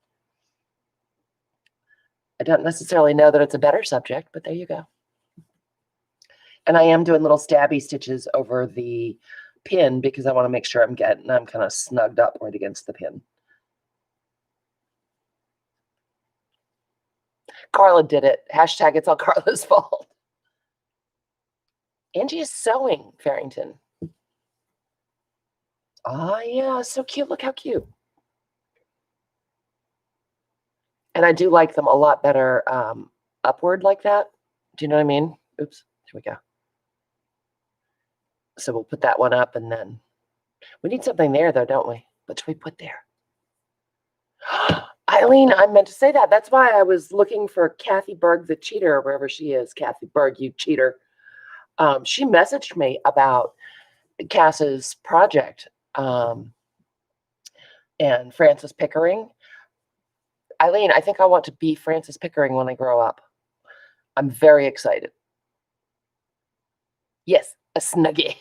I don't necessarily know that it's a better subject, but there you go. And I am doing little stabby stitches over the pin because I want to make sure I'm kind of snugged up right against the pin. Carla did it. Hashtag it's all Carla's fault. Angie is sewing, Farrington. Oh, yeah, so cute. Look how cute. And I do like them a lot better upward like that. Do you know what I mean? Oops, here we go. So we'll put that one up, and then we need something there, though, don't we? What should we put there? Eileen, I meant to say that. That's why I was looking for Kathy Berg, the cheater, wherever she is. Kathy Berg, you cheater. She messaged me about Cass's project and Frances Pickering. Eileen, I think I want to be Frances Pickering when I grow up. I'm very excited. Yes, a snuggie.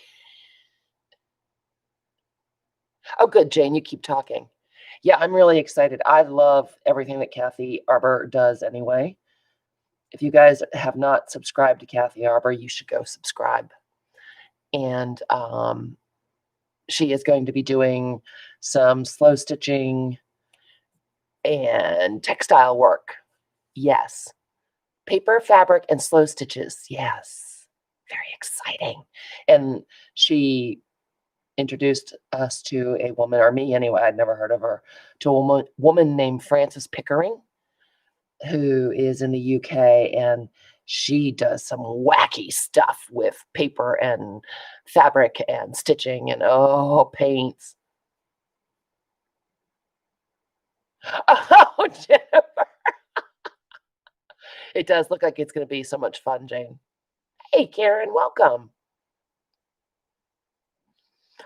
Oh, good, Jane, you keep talking. Yeah, I'm really excited. I love everything that Kathy Arbor does anyway. If you guys have not subscribed to Kathy Arbor, you should go subscribe. And she is going to be doing some slow stitching and textile work. Yes. Paper, fabric, and slow stitches. Yes. Very exciting. And she introduced us to a woman, or me anyway, I'd never heard of her, to a woman named Frances Pickering, who is in the UK, and she does some wacky stuff with paper and fabric and stitching and paints. Oh, Jennifer. It does look like it's going to be so much fun, Jane. Hey, Karen, welcome.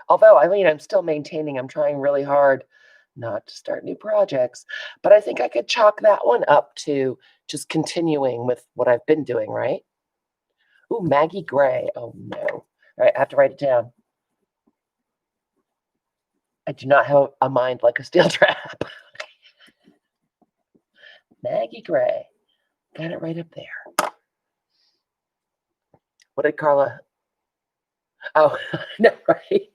Although, I mean, I'm still maintaining, I'm trying really hard not to start new projects, but I think I could chalk that one up to just continuing with what I've been doing, right? Ooh, Maggie Gray. Oh, no. All right, I have to write it down. I do not have a mind like a steel trap. Maggie Gray. Got it right up there. What did Carla? Oh, no, right?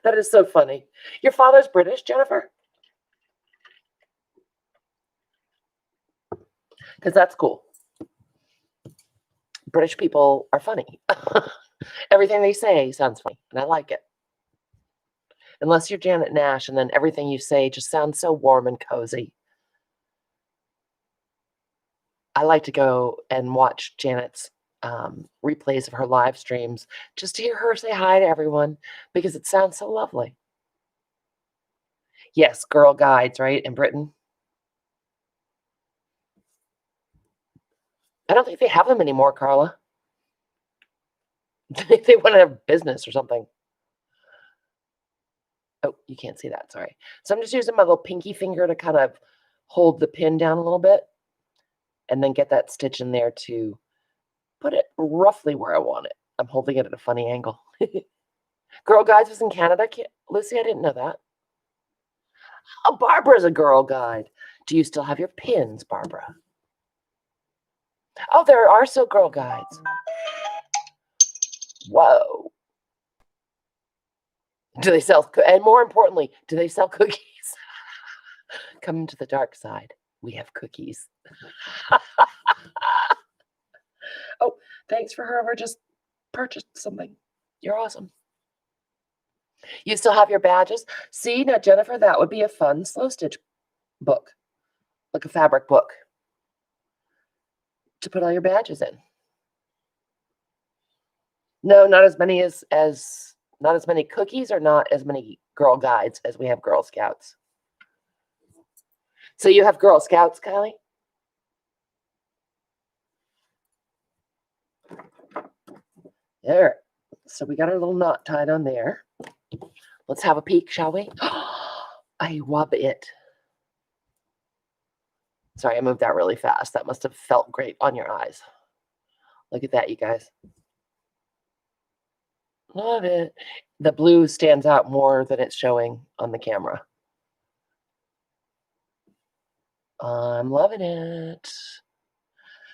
That is so funny. Your father's British, Jennifer? Because that's cool. British people are funny. Everything they say sounds funny, and I like it. Unless you're Janet Nash, and then everything you say just sounds so warm and cozy. I like to go and watch Janet's replays of her live streams just to hear her say hi to everyone because it sounds so lovely. Yes, Girl Guides, right, in Britain. I don't think they have them anymore, Carla. They want to have business or something. Oh, you can't see that, sorry. So I'm just using my little pinky finger to kind of hold the pin down a little bit and then get that stitch in there to put it roughly where I want it. I'm holding it at a funny angle. Girl Guides was in Canada, Lucy, I didn't know that. Oh, Barbara's a Girl Guide. Do you still have your pins, Barbara? Oh, there are still Girl Guides. Whoa. Do they sell, and more importantly, do they sell cookies? Come to the dark side. We have cookies. Oh, thanks for whoever just purchased something. You're awesome. You still have your badges? See, now, Jennifer, that would be a fun slow stitch book, like a fabric book, to put all your badges in. No, not as many as not as many cookies, or not as many Girl Guides as we have Girl Scouts. So you have Girl Scouts, Kylie? There. So we got our little knot tied on there. Let's have a peek, shall we? I love it. Sorry, I moved that really fast. That must have felt great on your eyes. Look at that, you guys. Love it. The blue stands out more than it's showing on the camera. I'm loving it.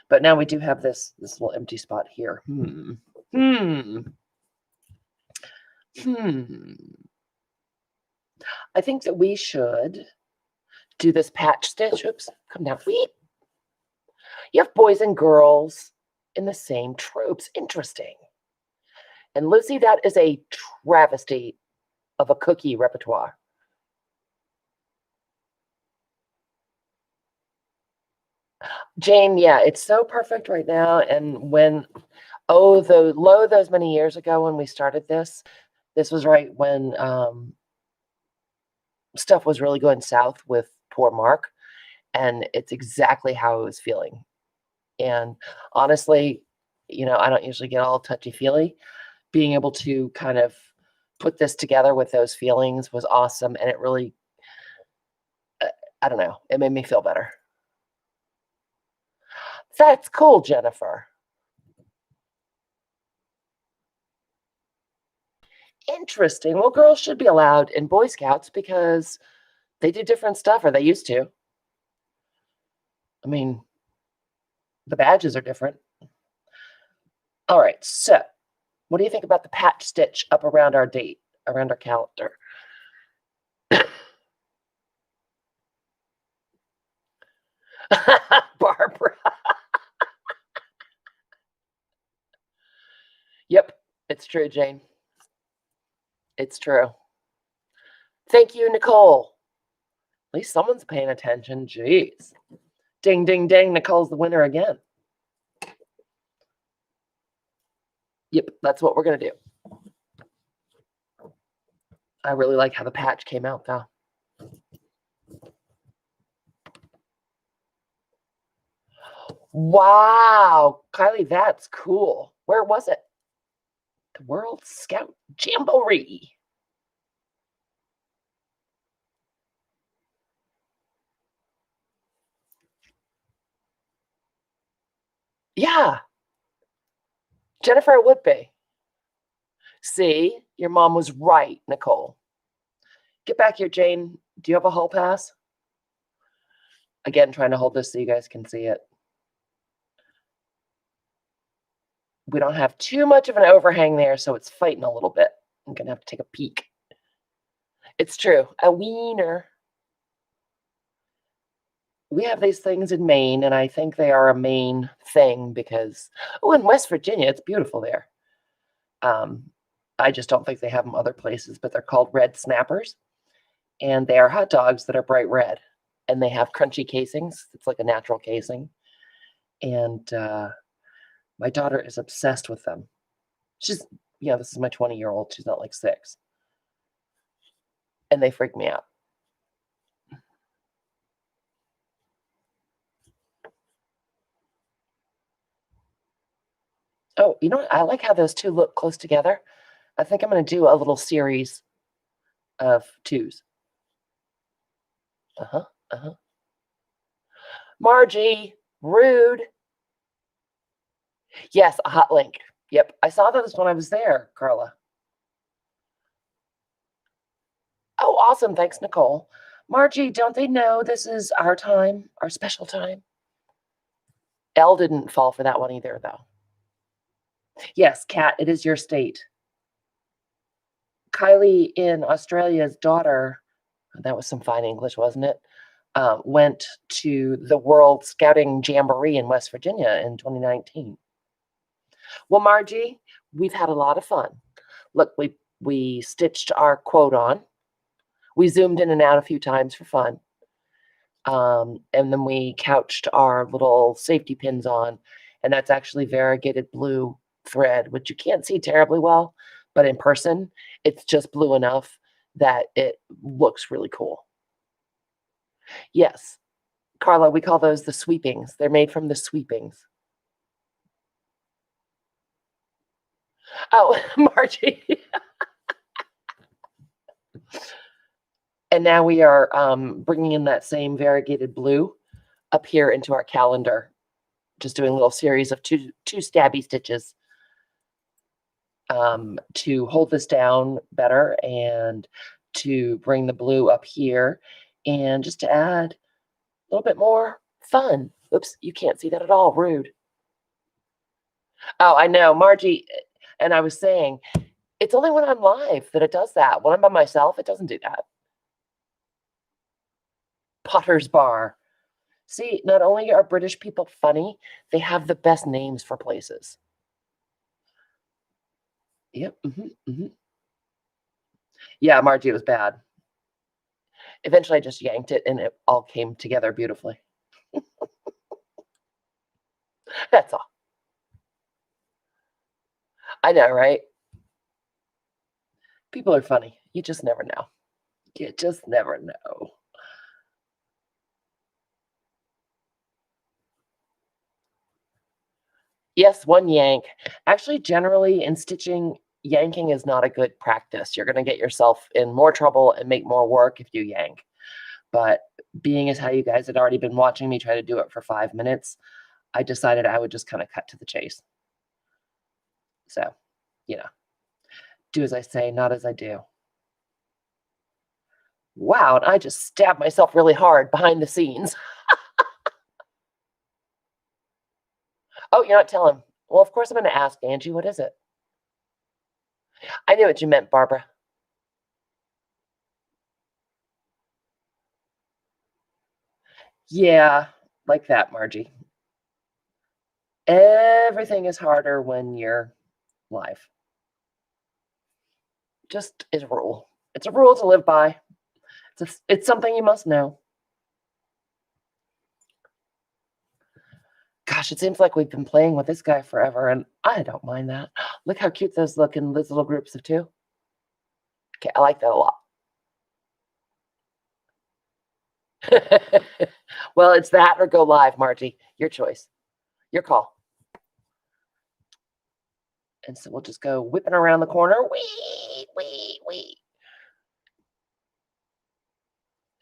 But now we do have this little empty spot here. I think that we should do this patch stitch. Oops, come down. Weep. You have boys and girls in the same troops. Interesting. And Lucy, that is a travesty of a cookie repertoire. Jane, yeah, it's so perfect right now. And when, those many years ago when we started this was right when stuff was really going south with poor Mark. And it's exactly how I was feeling. And honestly, I don't usually get all touchy-feely. Being able to kind of put this together with those feelings was awesome. And it really, I don't know, it made me feel better. That's cool, Jennifer. Interesting. Well, girls should be allowed in Boy Scouts because they do different stuff, or they used to. I mean, the badges are different. All right, so what do you think about the patch stitch up around our date, around our calendar? Barbara. Yep, it's true, Jane. It's true. Thank you, Nicole. At least someone's paying attention. Jeez. Ding, ding, ding. Nicole's the winner again. Yep, that's what we're going to do. I really like how the patch came out, though. Wow. Kylie, that's cool. Where was it? The World Scout Jamboree. Yeah. Jennifer, it would be. See, your mom was right, Nicole. Get back here, Jane. Do you have a hall pass? Again, trying to hold this so you guys can see it. We don't have too much of an overhang there, so it's fighting a little bit. I'm going to have to take a peek. It's true. A wiener. We have these things in Maine, and I think they are a Maine thing because, oh, in West Virginia, it's beautiful there. I just don't think they have them other places, but they're called red snappers, and they are hot dogs that are bright red, and they have crunchy casings. It's like a natural casing, and my daughter is obsessed with them. She's, this is my 20-year-old. She's not like 6, and they freak me out. Oh, you know what? I like how those two look close together. I think I'm going to do a little series of 2s. Uh-huh, uh-huh. Margie, rude. Yes, a hot link. Yep, I saw those when I was there, Carla. Oh, awesome. Thanks, Nicole. Margie, don't they know this is our time, our special time? Elle didn't fall for that one either, though. Yes, Kat, it is your state. Kylie in Australia's daughter, that was some fine English, wasn't it? Went to the World Scouting Jamboree in West Virginia in 2019. Well, Margie, we've had a lot of fun. Look, we stitched our quote on. We zoomed in and out a few times for fun. And then we couched our little safety pins on, and that's actually variegated blue thread, which you can't see terribly well, but in person, it's just blue enough that it looks really cool. Yes, Carla, we call those the sweepings. They're made from the sweepings. Oh, Margie. And now we are bringing in that same variegated blue up here into our calendar, just doing a little series of two stabby stitches to hold this down better and to bring the blue up here and just to add a little bit more fun. Oops, you can't see that at all. Rude. Oh, I know, Margie. And I was saying, it's only when I'm live that it does that. When I'm by myself, it doesn't do that. Potter's Bar. See, not only are British people funny, they have the best names for places. Yep. Yeah, Margie, it was bad. Eventually, I just yanked it, and it all came together beautifully. That's all. I know, right? People are funny. You just never know. You just never know. Yes, one yank. Actually, generally in stitching, yanking is not a good practice. You're going to get yourself in more trouble and make more work if you yank. But being as how you guys had already been watching me try to do it for 5 minutes, I decided I would just kind of cut to the chase. So, you know, Do as I say, not as I do. Wow, and I just stabbed myself really hard behind the scenes. Oh, you're not telling. Well, of course I'm gonna ask, Angie, what is it? I knew what you meant, Barbara. Yeah, like that, Margie. Everything is harder when you're live. Just is a rule. It's a rule to live by. It's something you must know. Gosh, it seems like we've been playing with this guy forever, and I don't mind that. Look how cute those look in those little groups of two. Okay, I like that a lot. Well, it's that or go live, Margie. Your choice. Your call. And so we'll just go whipping around the corner. Wee, wee, wee.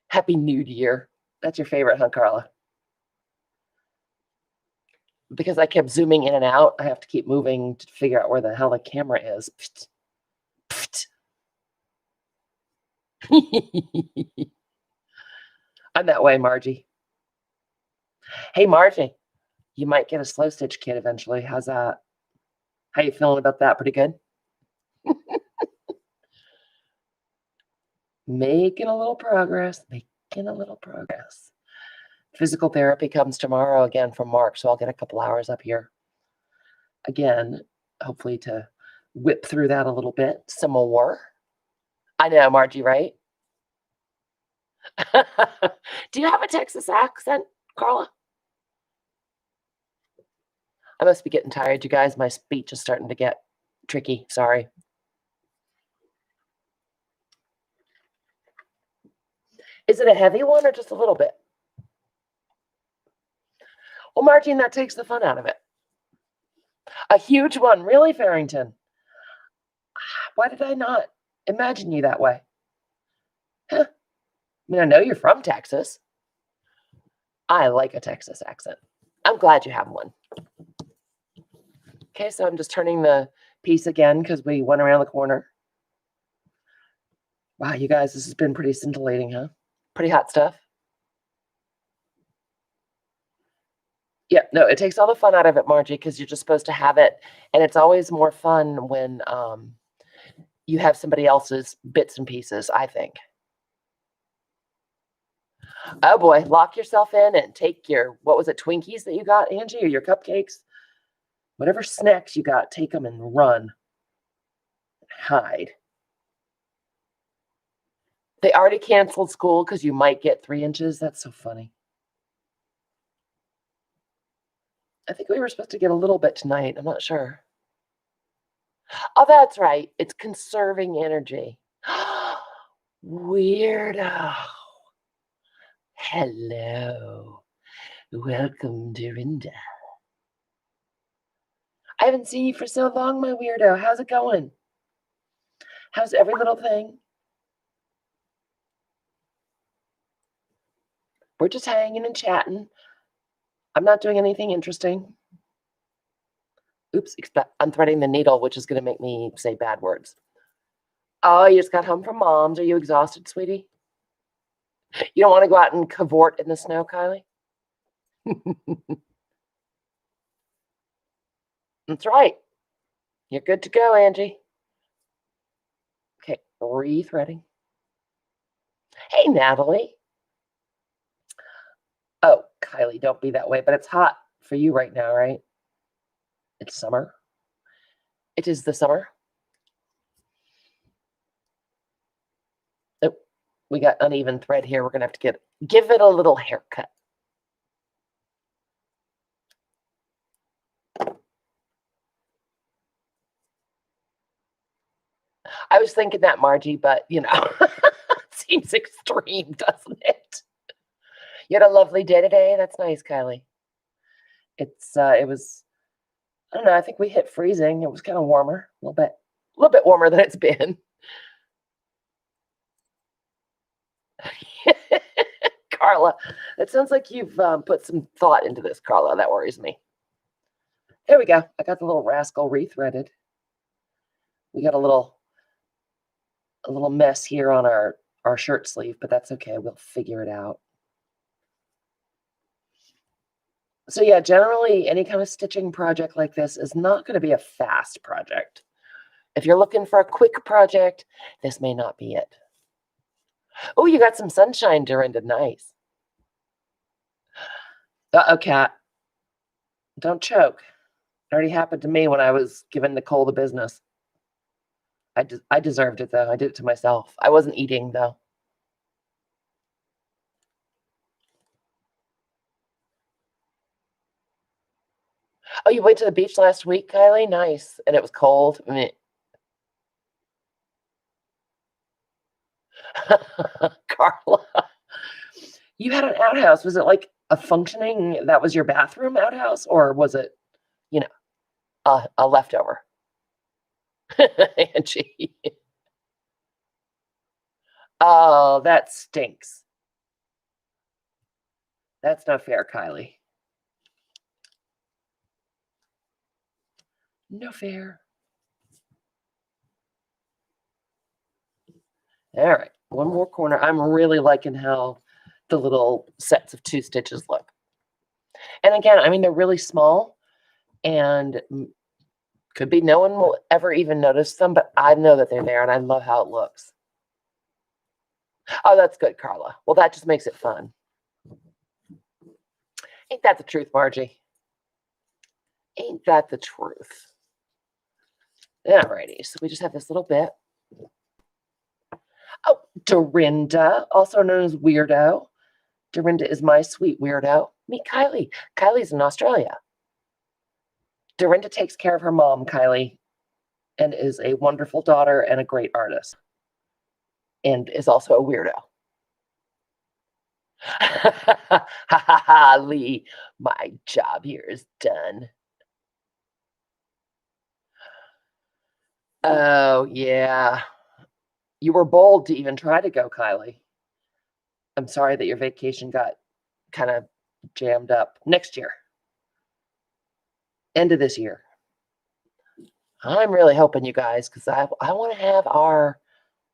Happy New Year. That's your favorite, huh, Carla? Because I kept zooming in and out, I have to keep moving to figure out where the hell the camera is. I'm that way, Margie. Hey, Margie, you might get a slow stitch kit eventually. How's that? How you feeling about that? Pretty good? Making a little progress. Making a little progress. Physical therapy comes tomorrow again from Mark, so I'll get a couple hours up here again, hopefully to whip through that a little bit some more. I know, Margie, right? Do you have a Texas accent, Carla? I must be getting tired, you guys. My speech is starting to get tricky. Sorry. Is it a heavy one or just a little bit? Well, Martine, that takes the fun out of it. A huge one, really, Farrington? Why did I not imagine you that way? Huh. I mean, I know you're from Texas. I like a Texas accent. I'm glad you have one. Okay, so I'm just turning the piece again because we went around the corner. Wow, you guys, this has been pretty scintillating, huh? Pretty hot stuff. Yeah, no, it takes all the fun out of it, Margie, because you're just supposed to have it, and it's always more fun when you have somebody else's bits and pieces, I think. Oh boy, lock yourself in and take your, what was it, Twinkies that you got, Angie, or your cupcakes? Whatever snacks you got, take them and run. Hide. They already canceled school because you might get 3 inches. That's so funny. I think we were supposed to get a little bit tonight. I'm not sure. Oh, that's right. It's conserving energy. Weirdo. Hello. Welcome, Dorinda. I haven't seen you for so long, my weirdo. How's it going? How's every little thing? We're just hanging and chatting. I'm not doing anything interesting. Oops, I'm threading the needle, which is going to make me say bad words. Oh, you just got home from mom's. Are you exhausted, sweetie? You don't want to go out and cavort in the snow, Kylie? That's right. You're good to go, Angie. Okay, rethreading. Hey, Natalie. Oh, Kylie, don't be that way, but it's hot for you right now, right? It's summer. It is the summer. Oh, we got uneven thread here. We're going to have to give it a little haircut. I was thinking that, Margie, but you know, it seems extreme, doesn't it? You had a lovely day today. That's nice, Kylie. It was, I don't know, I think we hit freezing. It was kind of warmer, a little bit warmer than it's been. Carla, it sounds like you've put some thought into this, Carla. That worries me. There we go. I got the little rascal rethreaded. We got a little a little mess here on our shirt sleeve, but that's okay. We'll figure it out. So yeah, generally any kind of stitching project like this is not going to be a fast project. If you're looking for a quick project, this may not be it. Oh, you got some sunshine, Dorinda. Nice. Uh-oh, cat. Don't choke. It already happened to me when I was giving Nicole the business. I deserved it, though. I did it to myself. I wasn't eating, though. Oh, you went to the beach last week, Kylie? Nice. And it was cold. Meh. Carla, you had an outhouse. Was it like a functioning, that was your bathroom outhouse? Or was it, you know, a leftover? Angie. Oh, that stinks. That's not fair, Kylie. No fair. All right, one more corner. I'm really liking how the little sets of 2 stitches look. And again, I mean, they're really small and could be no one will ever even notice them, but I know that they're there and I love how it looks. Oh, that's good, Carla. Well, that just makes it fun. Ain't that the truth, Margie? Ain't that the truth? Alrighty, so we just have this little bit. Oh, Dorinda, also known as Weirdo. Dorinda is my sweet weirdo. Meet Kylie. Kylie's in Australia. Dorinda takes care of her mom, Kylie, and is a wonderful daughter and a great artist, and is also a weirdo. Ha ha ha, Lee, my job here is done. Oh, yeah. You were bold to even try to go, Kylie. I'm sorry that your vacation got kind of jammed up. Next year. End of this year. I'm really hoping, you guys, because I want to have our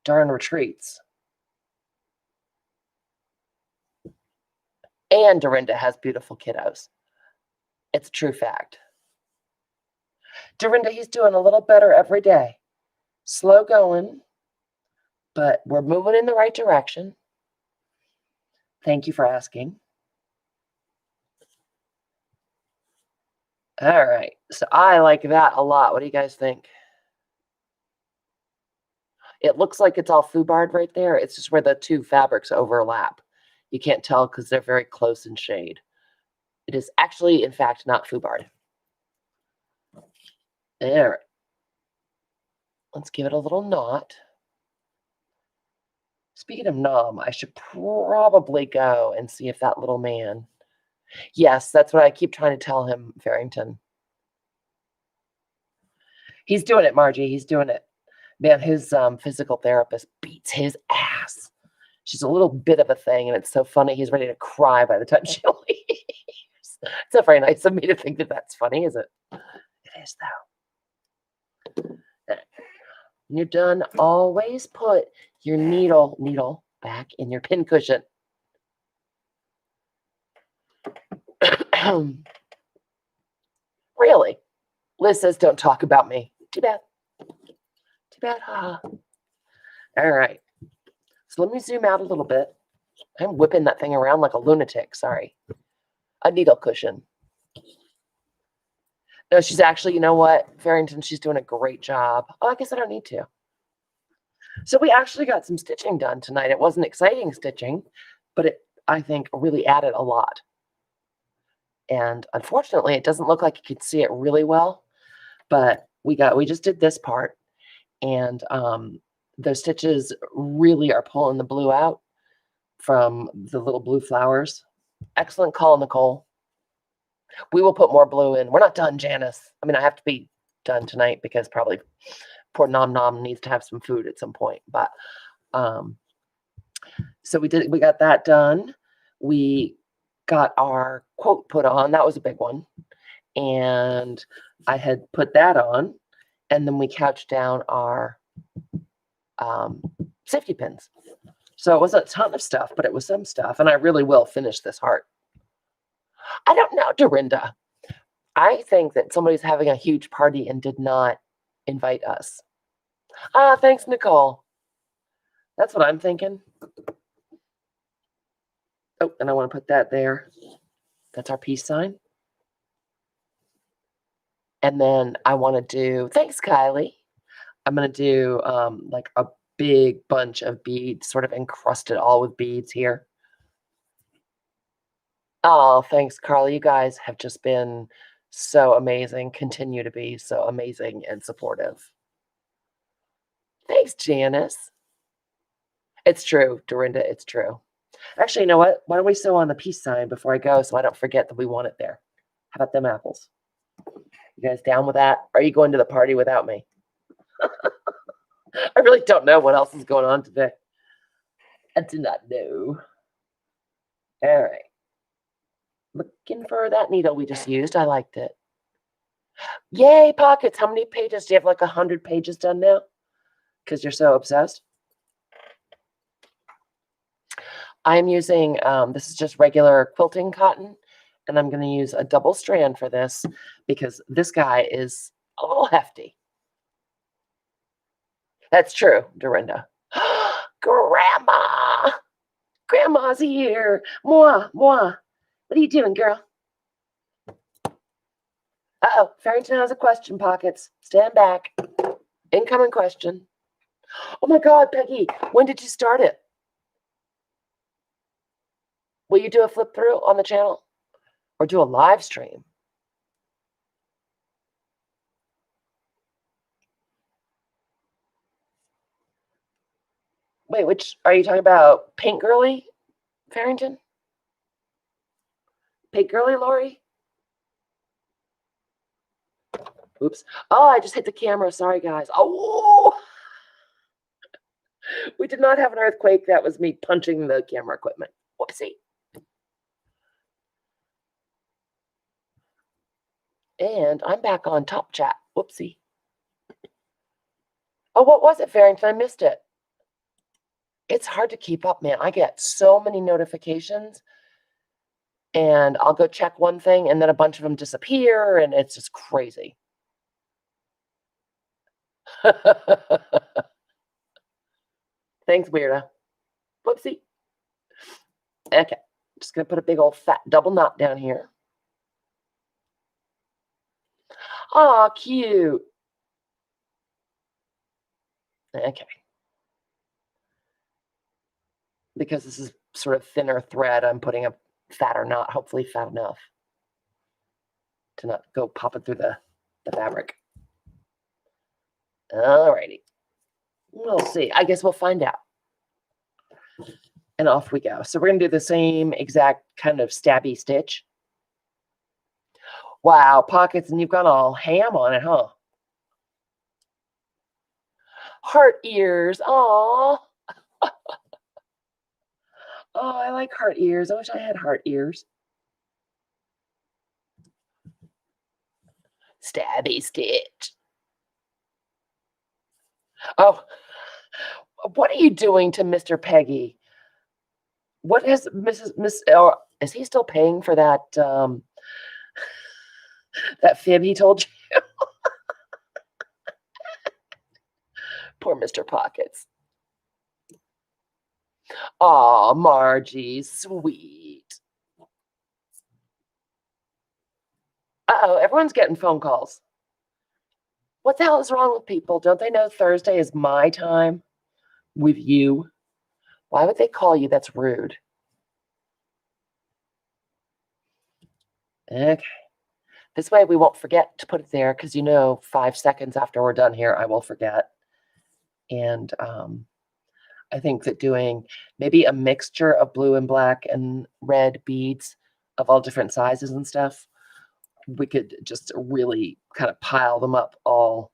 darn retreats. And Dorinda has beautiful kiddos. It's a true fact. Dorinda, he's doing a little better every day. Slow going, but we're moving in the right direction. Thank you for asking. All right, so I like that a lot. What do you guys think? It looks like it's all foobarred right there. It's just where the 2 fabrics overlap. You can't tell because they're very close in shade. It is actually, in fact, not foobarred. All right. Let's give it a little knot. Speaking of nom, I should probably go and see if that little man. Yes, that's what I keep trying to tell him, Farrington. He's doing it, Margie. He's doing it. Man, his physical therapist beats his ass. She's a little bit of a thing, and it's so funny. He's ready to cry by the time she leaves. It's not very nice of me to think that that's funny, is it? It is, though. When you're done, always put your needle back in your pin cushion. Really? Liz says, don't talk about me. Too bad. Too bad, haha. All right. So let me zoom out a little bit. I'm whipping that thing around like a lunatic. Sorry. A needle cushion. No, she's actually, you know what, Farrington, she's doing a great job. Oh, I guess I don't need to. So we actually got some stitching done tonight. It wasn't exciting stitching, but it, I think, really added a lot. And unfortunately, it doesn't look like you could see it really well, but we just did this part, and the stitches really are pulling the blue out from the little blue flowers. Excellent call, Nicole. We will put more blue in. We're not done, Janice. I mean, I have to be done tonight because probably poor Nom Nom needs to have some food at some point. But so we got that done. We got our quote put on. That was a big one. And I had put that on. And then we couched down our safety pins. So it wasn't a ton of stuff, but it was some stuff. And I really will finish this heart. I don't know, Dorinda. I think that somebody's having a huge party and did not invite us. Ah, thanks, Nicole. That's what I'm thinking. Oh, and I want to put that there. That's our peace sign. And then I want to do, thanks, Kylie. I'm going to do like a big bunch of beads, sort of encrusted all with beads here. Oh, thanks, Carly. You guys have just been so amazing. Continue to be so amazing and supportive. Thanks, Janice. It's true, Dorinda. It's true. Actually, you know what? Why don't we sew on the peace sign before I go so I don't forget that we want it there? How about them apples? You guys down with that? Or are you going to the party without me? I really don't know what else is going on today. I do not know. All right. Looking for that needle we just used. I liked it. Yay, pockets. How many pages? Do you have like 100 pages done now? Because you're so obsessed. I'm using, this is just regular quilting cotton, and I'm going to use a double strand for this because this guy is a little hefty. That's true, Dorinda. Grandma! Grandma's here. Moi, moi. What are you doing, girl? Uh-oh, Farrington has a question, pockets. Stand back. Incoming question. Oh my God, Peggy, when did you start it? Will you do a flip through on the channel or do a live stream? Wait, which are you talking about? Pink Girly, Farrington? Pink Girly, Lori? Oops. Oh, I just hit the camera. Sorry, guys. Oh, we did not have an earthquake. That was me punching the camera equipment. Whoopsie. And I'm back on Top Chat. Whoopsie. Oh, what was it, Farrington? I missed it. It's hard to keep up, man. I get so many notifications, and I'll go check one thing, and then a bunch of them disappear, and it's just crazy. Thanks, weirdo. Whoopsie. Okay. Just going to put a big old fat double knot down here. Aw, cute. Okay. Because this is sort of thinner thread, I'm putting a fatter knot, hopefully fat enough to not go popping through the fabric. Alrighty. We'll see. I guess we'll find out. And off we go. So we're going to do the same exact kind of stabby stitch. Wow, pockets, and you've gone all ham on it, huh? Heart ears. Aw. Oh, I like heart ears. I wish I had heart ears. Stabby stitch. Oh, what are you doing to Mr. Peggy? What has Miss or is he still paying for that that fib he told you? Poor Mr. Pockets. Aw, Margie, sweet. Uh-oh, everyone's getting phone calls. What the hell is wrong with people? Don't they know Thursday is my time with you? Why would they call you? That's rude. Okay. This way we won't forget to put it there because 5 seconds after we're done here, I will forget. And I think that doing maybe a mixture of blue and black and red beads of all different sizes and stuff, we could just really kind of pile them up all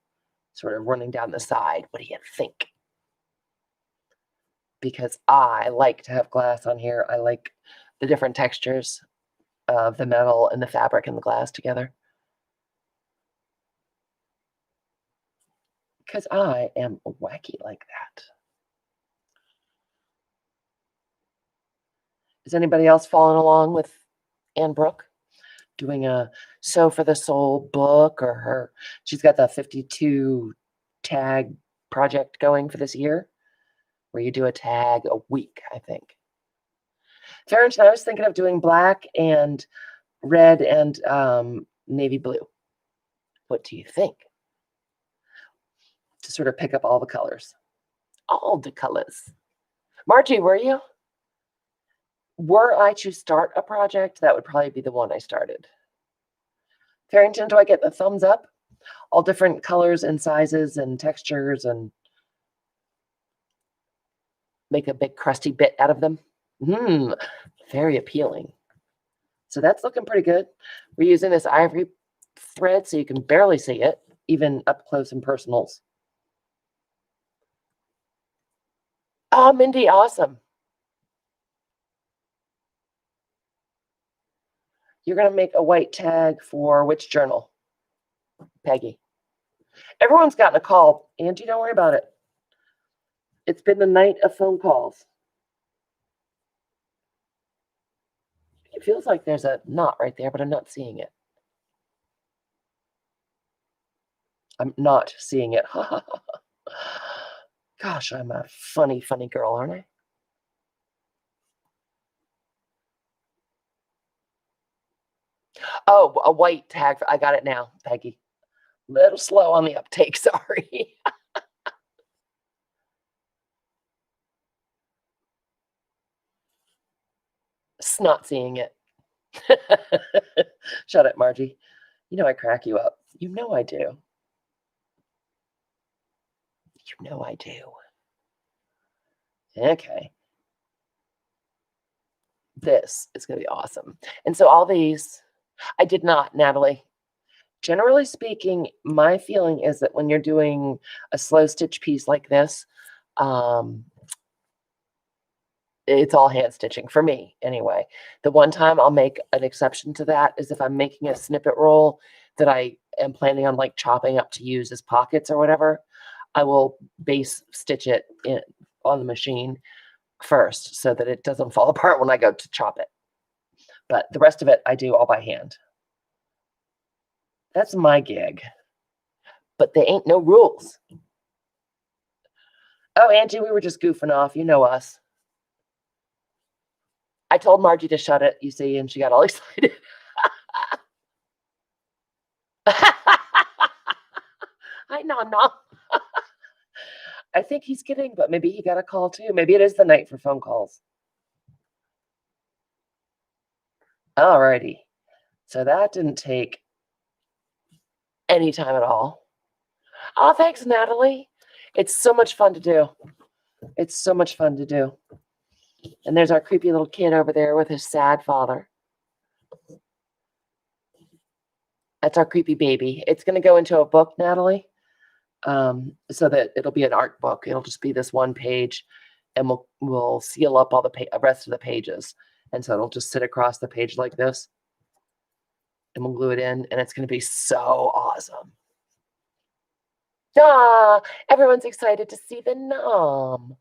sort of running down the side. What do you think? Because I like to have glass on here. I like the different textures of the metal and the fabric and the glass together. Because I am wacky like that. Is anybody else following along with Ann Brooke doing a Sew for the Soul book, or she's got the 52 tag project going for this year where you do a tag a week, I think. Farrington, I was thinking of doing black and red and navy blue. What do you think? To sort of pick up all the colors. All the colors. Margie, were you? Were I to start a project, that would probably be the one I started. Farrington, do I get the thumbs up? All different colors and sizes and textures, and make a big crusty bit out of them. Very appealing. So that's looking pretty good. We're using this ivory thread so you can barely see it, even up close and personals. Oh, Mindy, awesome. You're going to make a white tag for which journal? Peggy. Everyone's gotten a call. Angie, don't worry about it. It's been the night of phone calls. It feels like there's a knot right there, but I'm not seeing it. I'm not seeing it. Gosh, I'm a funny, funny girl, aren't I? Oh, a white tag. I got it now, Peggy. Little slow on the uptake, sorry. Not seeing it. Shut up, Margie. You know I crack you up. You know I do. You know I do. Okay. This is going to be awesome. And so all these, I did not, Natalie. Generally speaking, my feeling is that when you're doing a slow stitch piece like this, it's all hand stitching for me anyway. The one time I'll make an exception to that is if I'm making a snippet roll that I am planning on like chopping up to use as pockets or whatever, I will base stitch it in on the machine first so that it doesn't fall apart when I go to chop it. But the rest of it I do all by hand. That's my gig. But there ain't no rules. Oh, Angie, we were just goofing off. You know us. I told Margie to shut it, you see, and she got all excited. I know, no. I think he's kidding, but maybe he got a call too. Maybe it is the night for phone calls. Alrighty. So that didn't take any time at all. Oh, thanks, Natalie. It's so much fun to do. It's so much fun to do. And there's our creepy little kid over there with his sad father. That's our creepy baby. It's going to go into a book, Natalie, so that it'll be an art book. It'll just be this one page, and we'll seal up all the rest of the pages. And so it'll just sit across the page like this, and we'll glue it in, and it's going to be so awesome. Ah, everyone's excited to see the nom.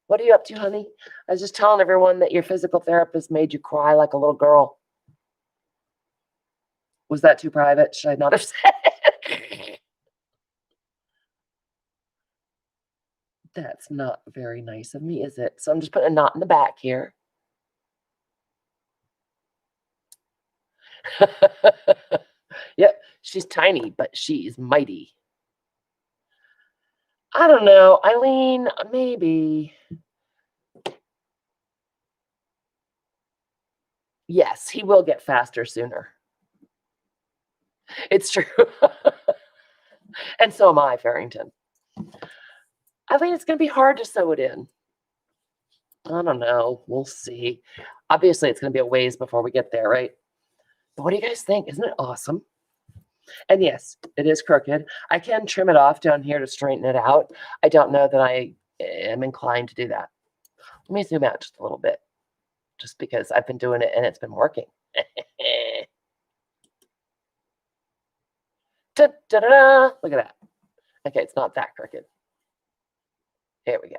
What are you up to, honey? I was just telling everyone that your physical therapist made you cry like a little girl. Was that too private? Should I not have said it? That's not very nice of me, is it? So I'm just putting a knot in the back here. Yep, she's tiny, but she's mighty. I don't know, Eileen, maybe. Yes, he will get faster sooner. It's true. And so am I, Farrington. Eileen, it's going to be hard to sew it in. I don't know. We'll see. Obviously, it's going to be a ways before we get there, right? But what do you guys think? Isn't it awesome? And yes, it is crooked. I can trim it off down here to straighten it out. I don't know that I am inclined to do that. Let me zoom out just a little bit, just because I've been doing it and it's been working. Da-da-da! Look at that. Okay, it's not that crooked. There we go.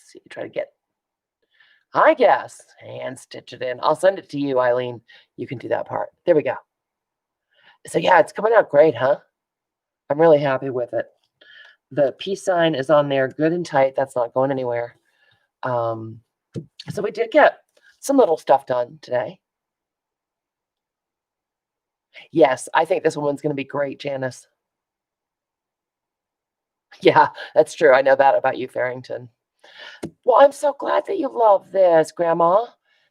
see, try to get, I guess, and stitch it in. I'll send it to you, Eileen. You can do that part. There we go. So yeah, it's coming out great, huh? I'm really happy with it. The peace sign is on there good and tight. That's not going anywhere. So we did get some little stuff done today. Yes, I think this one's going to be great, Janice. Yeah, that's true. I know that about you, Farrington. Well, I'm so glad that you love this, Grandma.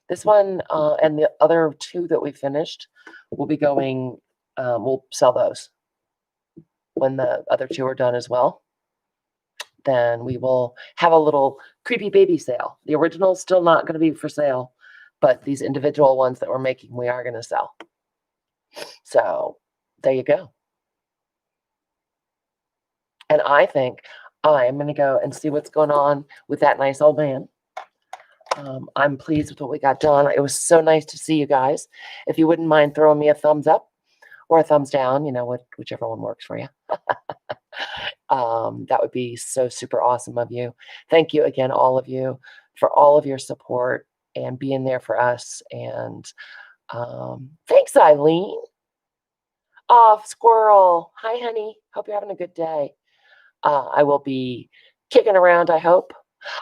This one and the other two that we finished will be going, we'll sell those when the other two are done as well. Then we will have a little creepy baby sale. The original's still not going to be for sale, but these individual ones that we're making, we are going to sell. So there you go. And I think I'm going to go and see what's going on with that nice old man. I'm pleased with what we got done. It was so nice to see you guys. If you wouldn't mind throwing me a thumbs up or a thumbs down, you know, whichever one works for you. That would be so super awesome of you. Thank you again, all of you, for all of your support and being there for us. And thanks, Eileen. Oh, squirrel. Hi, honey. Hope you're having a good day. I will be kicking around, I hope.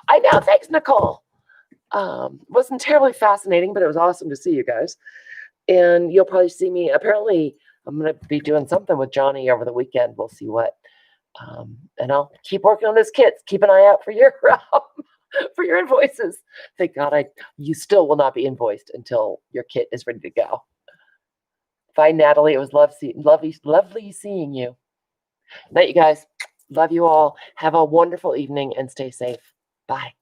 I know. Thanks, Nicole. Wasn't terribly fascinating, but it was awesome to see you guys. And you'll probably see me. Apparently, I'm going to be doing something with Johnny over the weekend. We'll see what. And I'll keep working on this kit. Keep an eye out for your for your invoices. Thank God, you still will not be invoiced until your kit is ready to go. Bye, Natalie. It was lovely seeing you. Night, you guys. Love you all. Have a wonderful evening and stay safe. Bye.